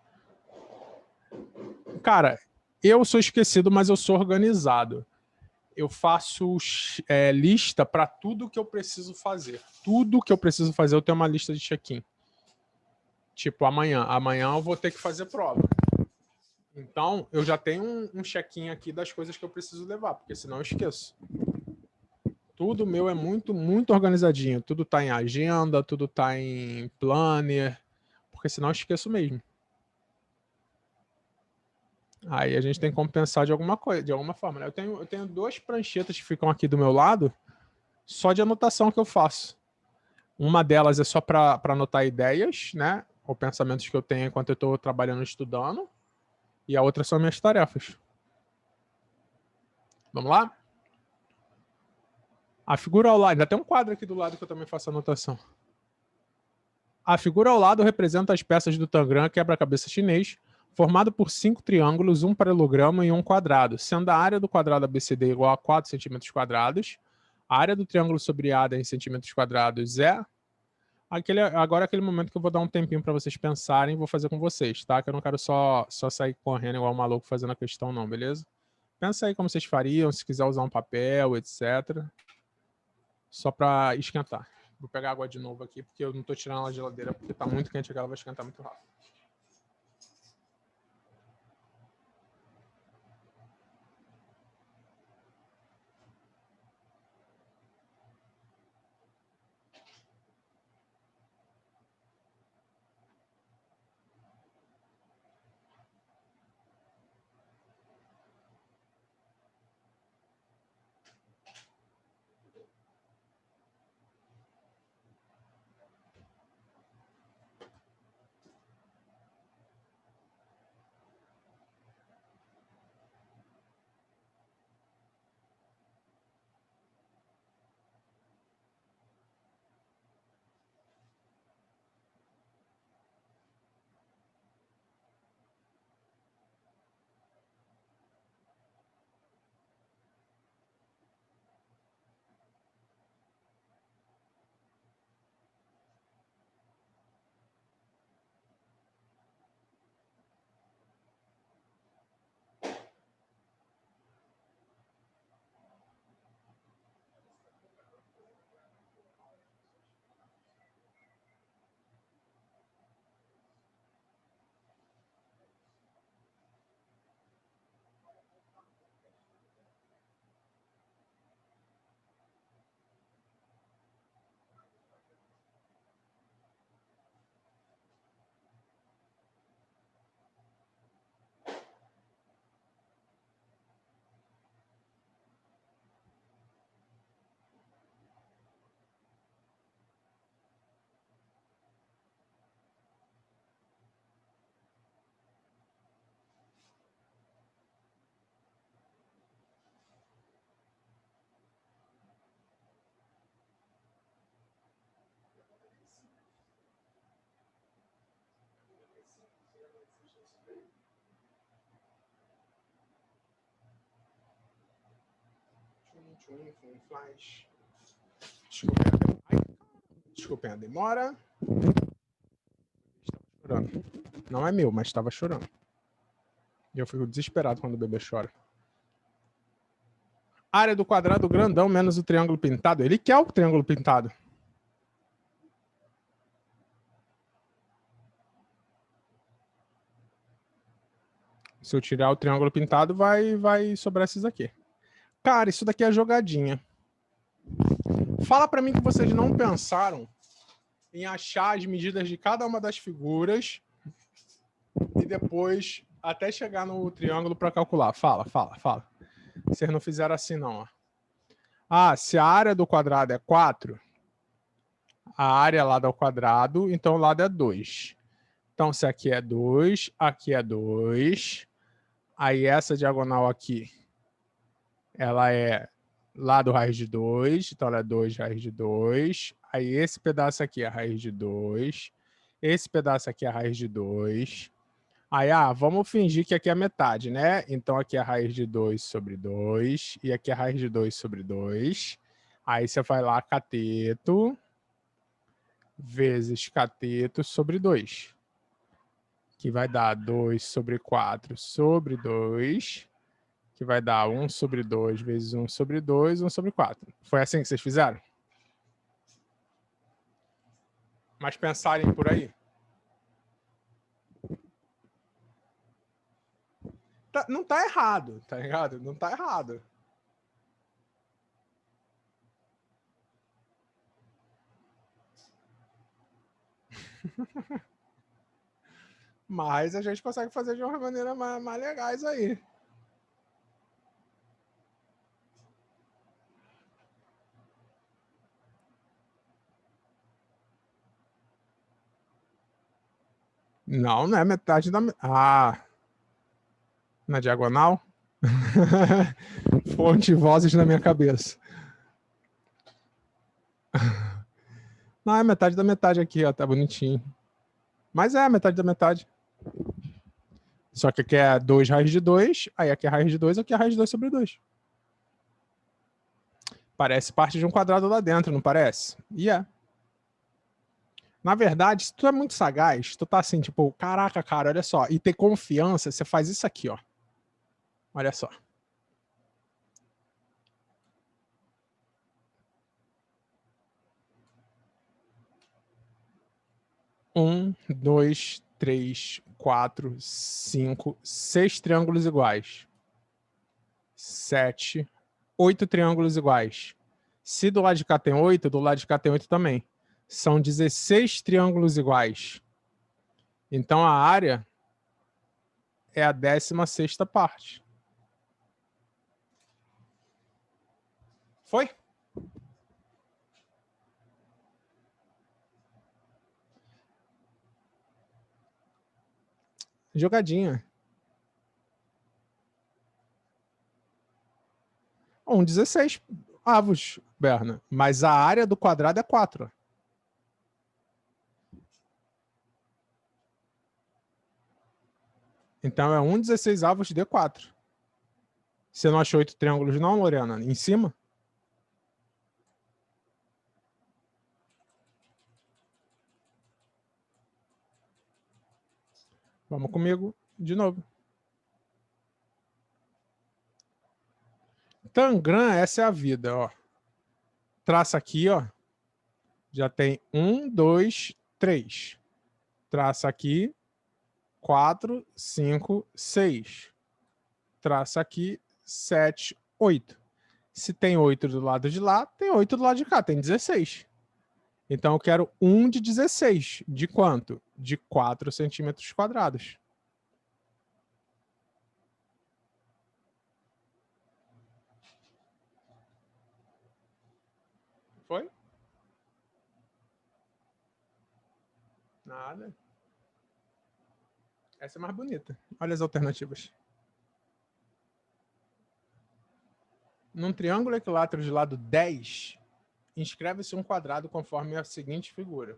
A: Cara, eu sou esquecido, mas eu sou organizado. Eu faço lista para tudo que eu preciso fazer. Tudo que eu preciso fazer, eu tenho uma lista de check-in. Tipo, amanhã eu vou ter que fazer prova. Então, eu já tenho um check-in aqui das coisas que eu preciso levar, porque senão eu esqueço. Tudo meu é muito, muito organizadinho. Tudo tá em agenda, tudo tá em planner, porque senão eu esqueço mesmo. Aí a gente tem que compensar de alguma coisa, de alguma forma, né? Eu tenho 2 pranchetas que ficam aqui do meu lado, só de anotação que eu faço. Uma delas é só para anotar ideias, né? Ou pensamentos que eu tenho enquanto eu estou trabalhando e estudando. E a outra são minhas tarefas. Vamos lá? A figura ao lado, ainda tem um quadro aqui do lado que eu também faço anotação. A figura ao lado representa as peças do Tangram quebra-cabeça chinês, formado por 5 triângulos, um paralelogramo e um quadrado, sendo a área do quadrado ABCD igual a 4 centímetros quadrados. A área do triângulo sobre ADA em centímetros quadrados é agora é aquele momento que eu vou dar um tempinho para vocês pensarem e vou fazer com vocês, tá? Que eu não quero só sair correndo igual um maluco fazendo a questão, não, beleza? Pensa aí como vocês fariam, se quiser usar um papel, etc. Só para esquentar. Vou pegar água de novo aqui, porque eu não tô tirando ela da geladeira, porque tá muito quente, ela vai esquentar muito rápido. flash. Desculpem a demora. Estava chorando. Não é meu, mas estava chorando. E eu fico desesperado quando o bebê chora. Área do quadrado grandão menos o triângulo pintado. Ele quer o triângulo pintado. Se eu tirar o triângulo pintado, vai sobrar esses aqui. Cara, isso daqui é jogadinha. Fala para mim que vocês não pensaram em achar as medidas de cada uma das figuras e depois até chegar no triângulo para calcular. Fala. Vocês não fizeram assim, não. Ó. Ah, se a área do quadrado é 4, a área lado ao quadrado, então o lado é 2. Então, se aqui é 2, aqui é 2. Aí essa diagonal aqui, ela é lado raiz de 2, então ela é 2 raiz de 2. Aí esse pedaço aqui é a raiz de 2. Esse pedaço aqui é a raiz de 2. Aí, vamos fingir que aqui é a metade, né? Então aqui é a raiz de 2 sobre 2. E aqui é a raiz de 2 sobre 2. Aí você vai lá, cateto, vezes cateto sobre 2. Que vai dar 2 sobre 4 sobre 2. Que vai dar 1 sobre 2 vezes 1 sobre 2, 1 sobre 4. Foi assim que vocês fizeram? Mas pensarem por aí. Não tá errado, tá ligado? Não tá errado. Mas a gente consegue fazer de uma maneira mais legais aí. Não é metade da... na diagonal? Fonte vozes na minha cabeça. Não, é metade da metade aqui, ó. Tá bonitinho. Mas é metade da metade. Só que aqui é 2 raiz de 2, aí aqui é raiz de 2, aqui é raiz de 2 sobre 2. Parece parte de um quadrado lá dentro, não parece? E é. Na verdade, se tu é muito sagaz, tu tá assim, tipo, caraca, cara, olha só. E ter confiança, você faz isso aqui, ó. Olha só. Um, dois, três, 4, 5, 6 triângulos iguais. 7, 8 triângulos iguais. Se do lado de cá tem 8, do lado de cá tem 8 também. São 16 triângulos iguais. Então a área é a 16ª parte. Foi? Jogadinha. 16 avos, Berna. Mas a área do quadrado é 4. Então é 16 avos de 4. Você não achou 8 triângulos não, Lorena? Em cima? Vamos comigo de novo. Tangram, essa é a vida, ó. Traça aqui, ó. Já tem 1, 2, 3. Traça aqui, 4, 5, 6. Traça aqui, 7, 8. Se tem 8 do lado de lá, tem 8 do lado de cá, tem 16. Então eu quero 1 de 16. De quanto? De 4 centímetros quadrados. Foi? Nada. Essa é mais bonita. Olha as alternativas. Num triângulo equilátero de lado 10, inscreve-se um quadrado conforme a seguinte figura.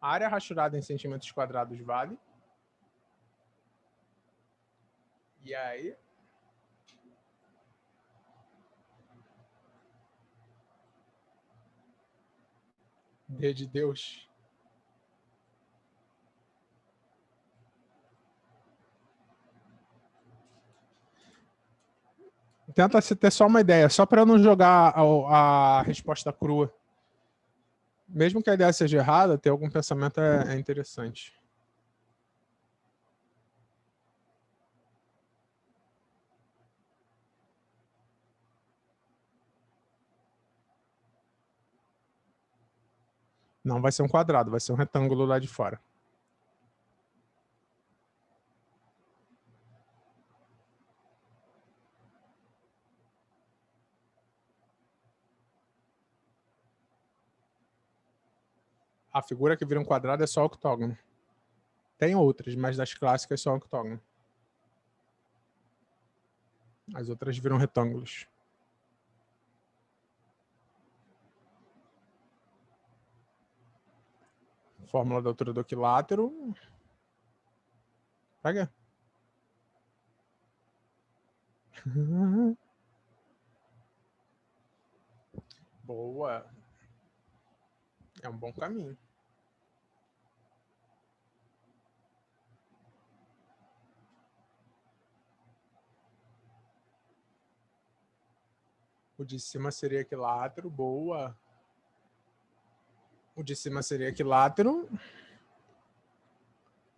A: A área rachurada em centímetros quadrados vale. E aí? D de Deus. Tenta ter só uma ideia, só para não jogar a resposta crua. Mesmo que a ideia seja errada, ter algum pensamento é interessante. Não vai ser um quadrado, vai ser um retângulo lá de fora. A figura que vira um quadrado é só octógono. Tem outras, mas das clássicas só octógono. As outras viram retângulos. Fórmula da altura do equilátero. Pega. Boa. É um bom caminho. O de cima seria equilátero. Boa. O de cima seria equilátero.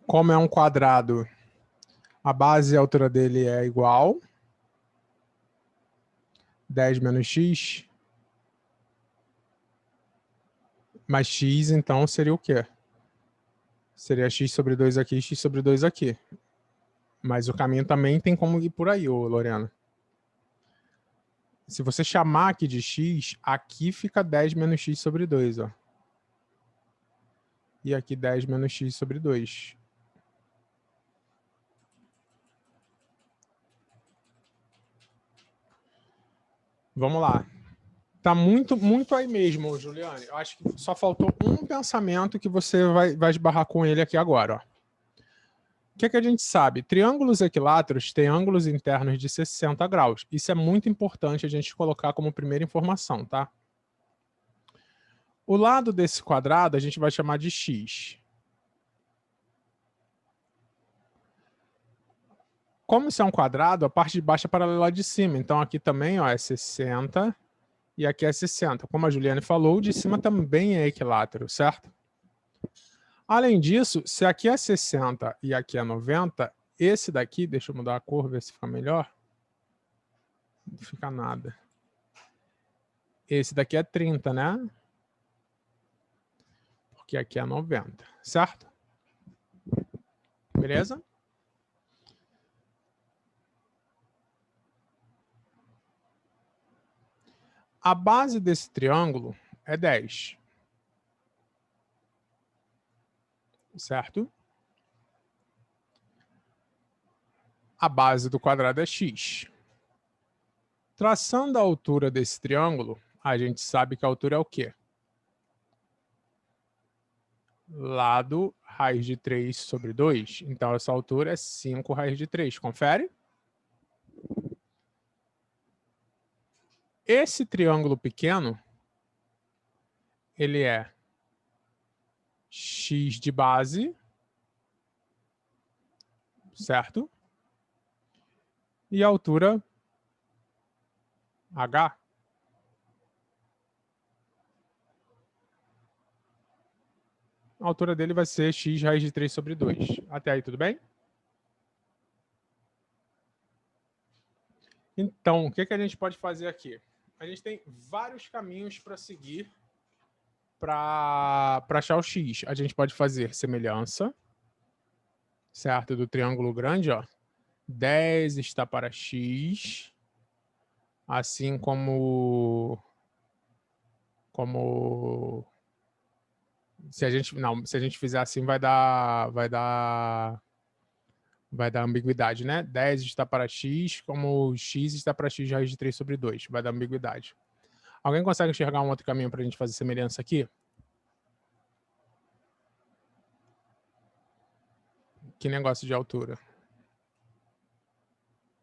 A: Como é um quadrado, a base e a altura dele é igual. 10 menos x. Mas x, então, seria o quê? Seria x sobre 2 aqui, x sobre 2 aqui. Mas o caminho também tem como ir por aí, ô Lorena. Se você chamar aqui de x, aqui fica 10 menos x sobre 2, ó. E aqui 10 menos x sobre 2. Vamos lá. Tá muito aí mesmo, Juliane. Eu acho que só faltou um pensamento que você vai esbarrar com ele aqui agora, ó. O que é que a gente sabe? Triângulos equiláteros têm ângulos internos de 60 graus. Isso é muito importante a gente colocar como primeira informação, tá? O lado desse quadrado a gente vai chamar de x. Como isso é um quadrado, a parte de baixo é paralela à de cima. Então aqui também, ó, é 60 e aqui é 60. Como a Juliane falou, o de cima também é equilátero, certo? Além disso, se aqui é 60 e aqui é 90, esse daqui, deixa eu mudar a cor, ver se fica melhor. Não fica nada. Esse daqui é 30, né? Porque aqui é 90, certo? Beleza? A base desse triângulo é 10. Certo? A base do quadrado é x. Traçando a altura desse triângulo, a gente sabe que a altura é o quê? Lado raiz de 3 sobre 2. Então, essa altura é 5 raiz de 3. Confere? Esse triângulo pequeno, ele é x de base, certo? E a altura h. A altura dele vai ser x raiz de 3 sobre 2. Até aí, tudo bem? Então, o que a gente pode fazer aqui? A gente tem vários caminhos para seguir para achar o x. A gente pode fazer semelhança, certo? Do triângulo grande, ó. 10 está para x, assim como se a gente fizer assim vai dar ambiguidade, né? 10 está para x, como x está para x raiz de 3 sobre 2, vai dar ambiguidade. Alguém consegue enxergar um outro caminho para a gente fazer semelhança aqui? Que negócio de altura?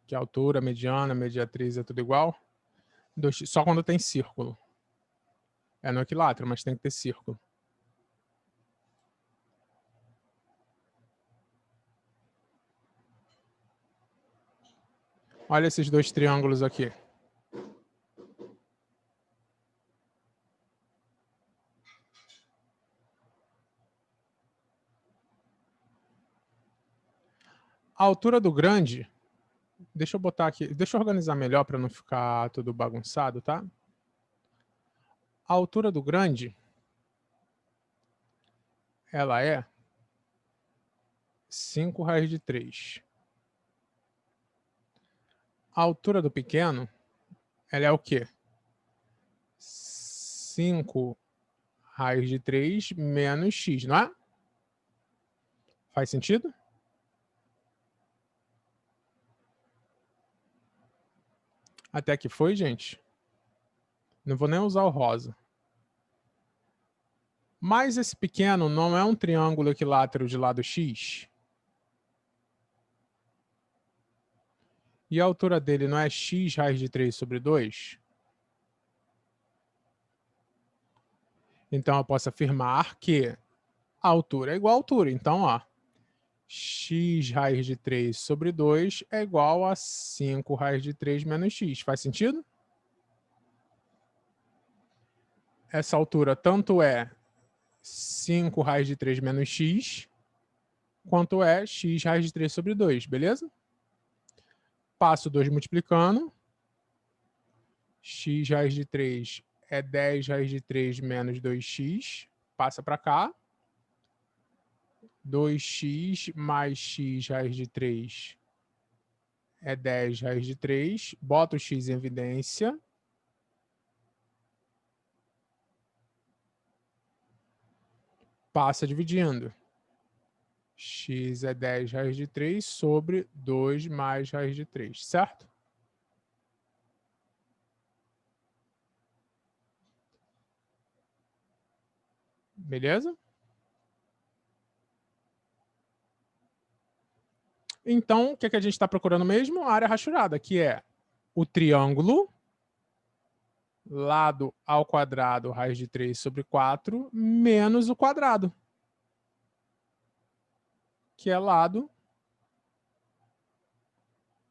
A: Que altura, mediana, mediatriz, é tudo igual? Só quando tem círculo. É no equilátero, mas tem que ter círculo. Olha esses dois triângulos aqui. A altura do grande, deixa eu botar aqui, deixa eu organizar melhor para não ficar tudo bagunçado, tá? A altura do grande, ela é 5 raiz de 3. A altura do pequeno, ela é o quê? 5 raiz de 3 menos x, não é? Faz sentido? Até que foi, gente? Não vou nem usar o rosa. Mas esse pequeno não é um triângulo equilátero de lado x? E a altura dele não é x raiz de 3 sobre 2? Então eu posso afirmar que a altura é igual a altura. Então, ó, x raiz de 3 sobre 2 é igual a 5 raiz de 3 menos x. Faz sentido? Essa altura tanto é 5 raiz de 3 menos x, quanto é x raiz de 3 sobre 2, beleza? Passo 2 multiplicando. X raiz de 3 é 10 raiz de 3 menos 2x. Passa para cá. 2x mais x raiz de 3 é 10 raiz de 3. Bota o x em evidência. Passa dividindo. X é 10 raiz de 3 sobre 2 mais raiz de 3, certo? Beleza? Então, o que a gente está procurando mesmo? A área rachurada, que é o triângulo lado ao quadrado raiz de 3 sobre 4 menos o quadrado, que é lado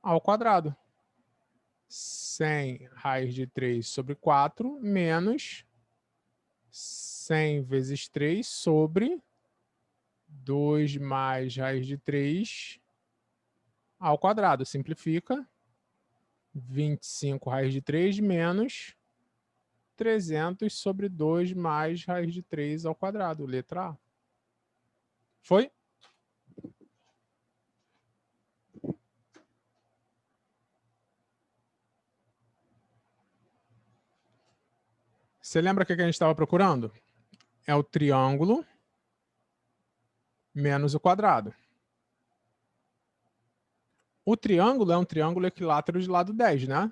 A: ao quadrado. 100 raiz de 3 sobre 4 menos 100 vezes 3 sobre 2 mais raiz de 3 ao quadrado. Simplifica. 25 raiz de 3 menos 300 sobre 2 mais raiz de 3 ao quadrado. Letra A. Foi? Você lembra o que a gente estava procurando? É o triângulo menos o quadrado. O triângulo é um triângulo equilátero de lado 10, né?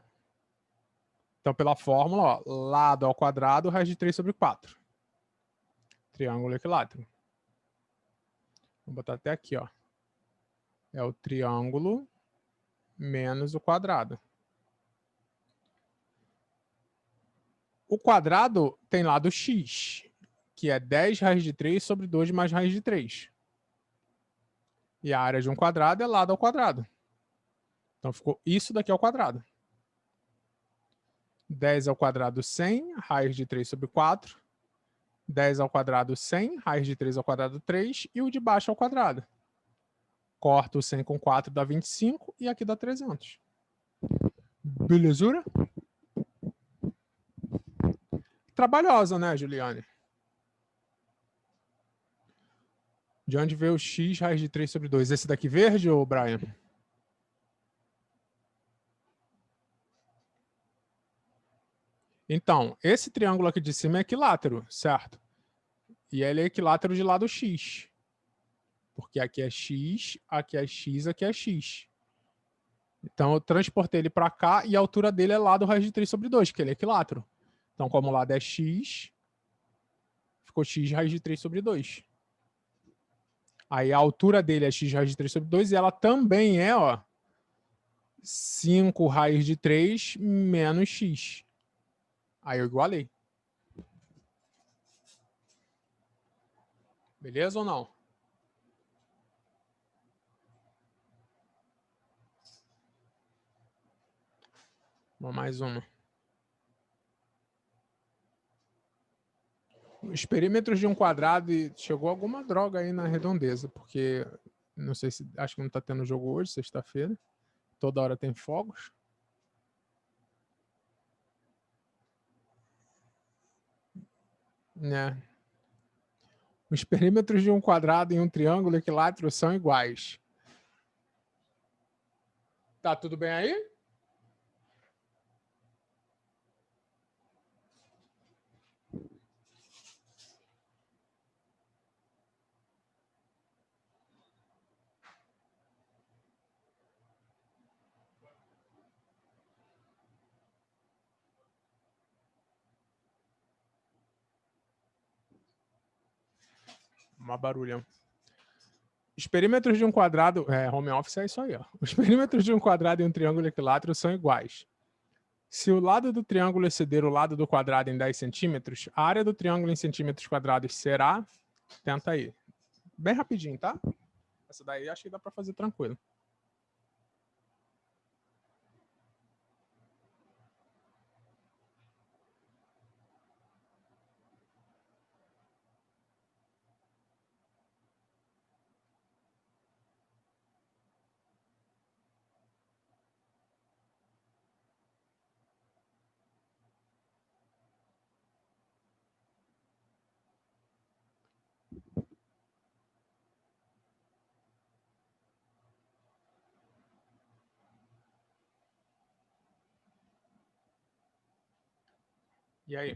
A: Então, pela fórmula, ó, lado ao quadrado, raiz de 3 sobre 4. Triângulo equilátero. Vou botar até aqui, ó. É o triângulo menos o quadrado. O quadrado tem lado x, que é 10 raiz de 3 sobre 2 mais raiz de 3. E a área de um quadrado é lado ao quadrado. Então, ficou isso daqui ao quadrado. 10 ao quadrado, 100, raiz de 3 sobre 4. 10 ao quadrado, 100, raiz de 3 ao quadrado, 3. E o de baixo ao quadrado. Corta o 100 com 4, dá 25. E aqui dá 300. Belezura? Trabalhosa, né, Juliane? De onde veio o x raiz de 3 sobre 2? Esse daqui verde, ou Brian? Então, esse triângulo aqui de cima é equilátero, certo? E ele é equilátero de lado x. Porque aqui é x, aqui é x, aqui é x. Então, eu transportei ele para cá e a altura dele é lado raiz de 3 sobre 2, que ele é equilátero. Então, como o lado é x, ficou x raiz de 3 sobre 2. Aí a altura dele é x raiz de 3 sobre 2 e ela também é, ó, 5 raiz de 3 menos x. Aí eu igualei. Beleza ou não? Vamos mais uma. Os perímetros de um quadrado e chegou alguma droga aí na redondeza, porque não sei se acho que não tá tendo jogo hoje, sexta-feira. Toda hora tem fogos. Né? Os perímetros de um quadrado e um triângulo equilátero são iguais. Tá tudo bem aí? Uma barulhão. Os perímetros de um quadrado. Home office é isso aí, ó. Os perímetros de um quadrado e um triângulo equilátero são iguais. Se o lado do triângulo exceder o lado do quadrado em 10 centímetros, a área do triângulo em centímetros quadrados será. Tenta aí. Bem rapidinho, tá? Essa daí acho que dá para fazer tranquilo. E aí?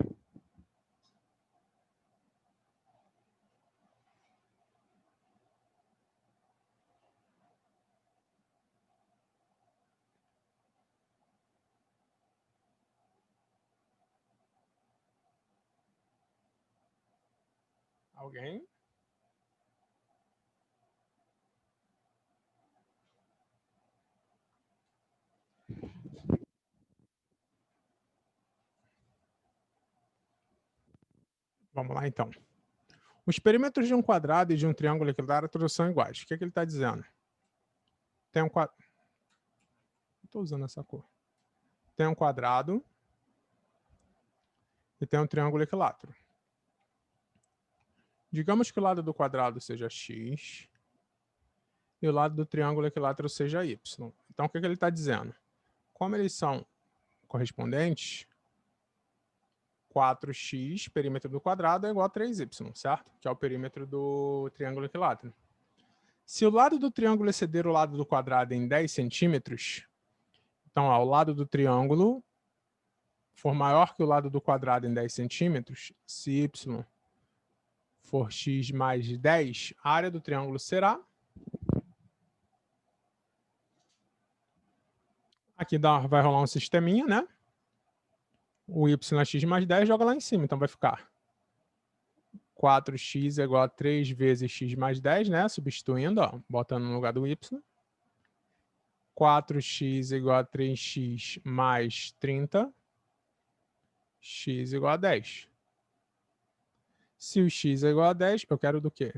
A: Alguém? Vamos lá, então. Os perímetros de um quadrado e de um triângulo equilátero são iguais. O que, é que ele está dizendo? Tem um quadrado. Estou usando essa cor. Tem um quadrado e tem um triângulo equilátero. Digamos que o lado do quadrado seja x e o lado do triângulo equilátero seja y. Então, o que, é que ele está dizendo? Como eles são correspondentes, 4x, perímetro do quadrado, é igual a 3y, certo? Que é o perímetro do triângulo equilátero. Se o lado do triângulo exceder o lado do quadrado em 10 centímetros, então, ao lado do triângulo for maior que o lado do quadrado em 10 centímetros, se y for x mais 10, a área do triângulo será... Aqui vai rolar um sisteminha, né? O y é x mais 10, joga lá em cima, então vai ficar 4x é igual a 3 vezes x mais 10, né? Substituindo, ó, botando no lugar do y. 4x é igual a 3x mais 30, x igual a 10. Se o x é igual a 10, eu quero do quê?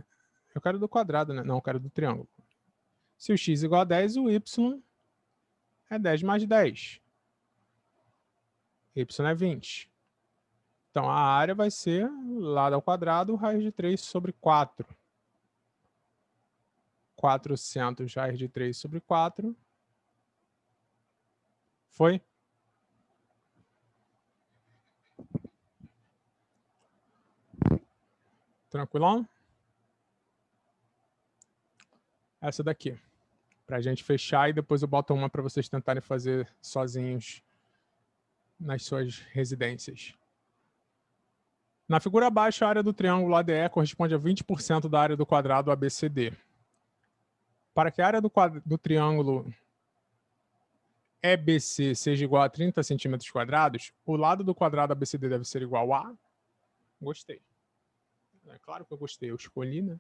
A: Eu quero do quadrado, né? Não, eu quero do triângulo. Se o x é igual a 10, o y é 10 mais 10. Y é 20. Então, a área vai ser lado ao quadrado, raiz de 3 sobre 4. 400 raiz de 3 sobre 4. Foi? Tranquilão? Essa daqui. Para a gente fechar e depois eu boto uma para vocês tentarem fazer sozinhos nas suas residências. Na figura abaixo, a área do triângulo ADE corresponde a 20% da área do quadrado ABCD. Para que a área do triângulo EBC seja igual a 30 centímetros quadrados, o lado do quadrado ABCD deve ser igual a... Gostei. É claro que eu gostei, eu escolhi, né?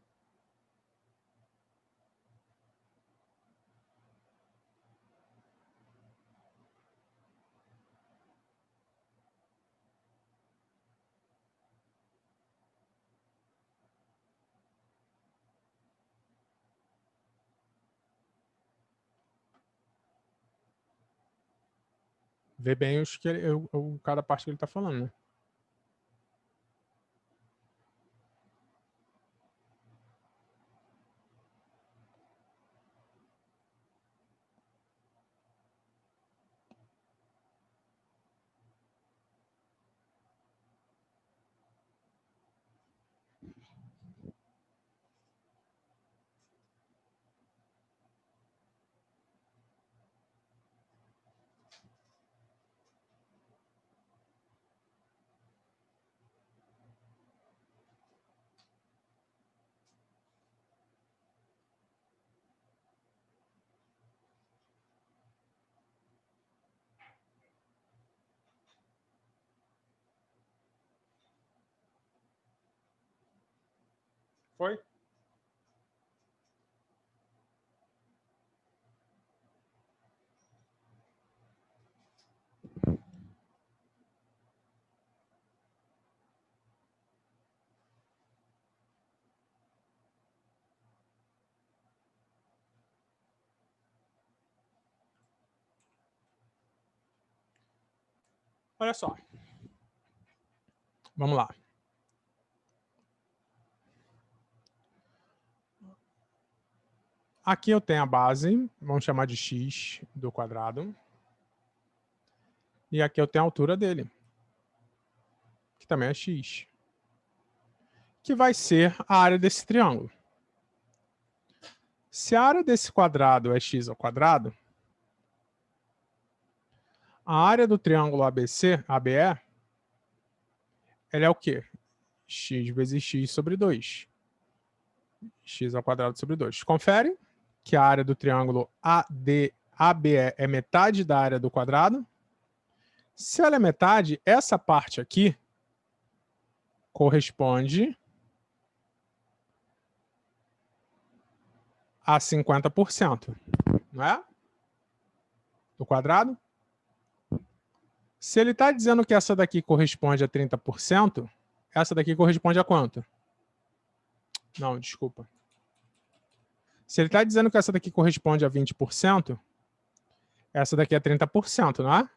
A: Vê bem cada parte que ele está falando, né? Foi? Olha só. Vamos lá. Aqui eu tenho a base, vamos chamar de x do quadrado. E aqui eu tenho a altura dele, que também é x. Que vai ser a área desse triângulo. Se a área desse quadrado é x ao quadrado, a área do triângulo ABC, ABE, ela é o quê? X vezes x sobre 2. X ao quadrado sobre 2. Confere que a área do triângulo ABE é metade da área do quadrado. Se ela é metade, essa parte aqui corresponde a 50%, não é? Do quadrado. Se ele está dizendo que essa daqui corresponde a 30%, essa daqui corresponde a quanto? Não, desculpa. Se ele está dizendo que essa daqui corresponde a 20%, essa daqui é 30%, não é?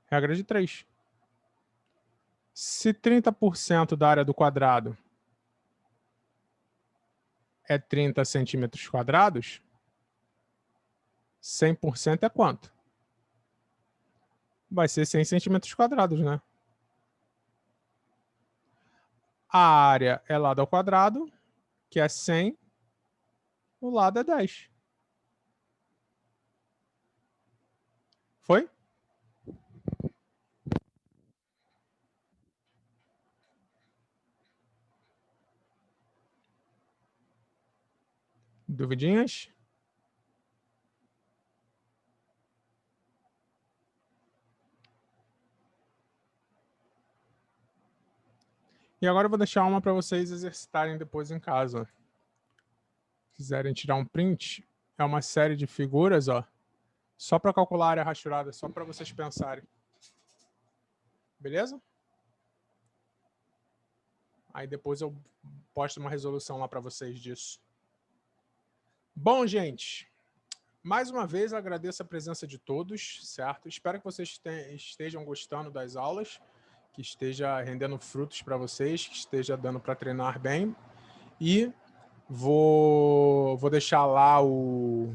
A: Regra de 3. Se 30% da área do quadrado é 30 centímetros quadrados, 100% é quanto? Vai ser 100 centímetros quadrados, né? A área é lado ao quadrado, que é 100, o lado é 10. Foi? Duvidinhas? E agora eu vou deixar uma para vocês exercitarem depois em casa. Se quiserem tirar um print, é uma série de figuras, ó, só para calcular a área rachurada, só para vocês pensarem. Beleza? Aí depois eu posto uma resolução lá para vocês disso. Bom, gente, mais uma vez agradeço a presença de todos, certo? Espero que vocês estejam gostando das aulas, que esteja rendendo frutos para vocês, que esteja dando para treinar bem. E vou deixar lá o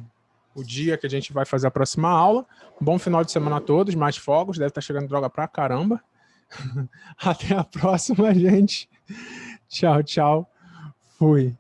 A: dia que a gente vai fazer a próxima aula. Bom final de semana a todos, mais fogos, deve estar chegando droga pra caramba. Até a próxima, gente. Tchau, tchau. Fui.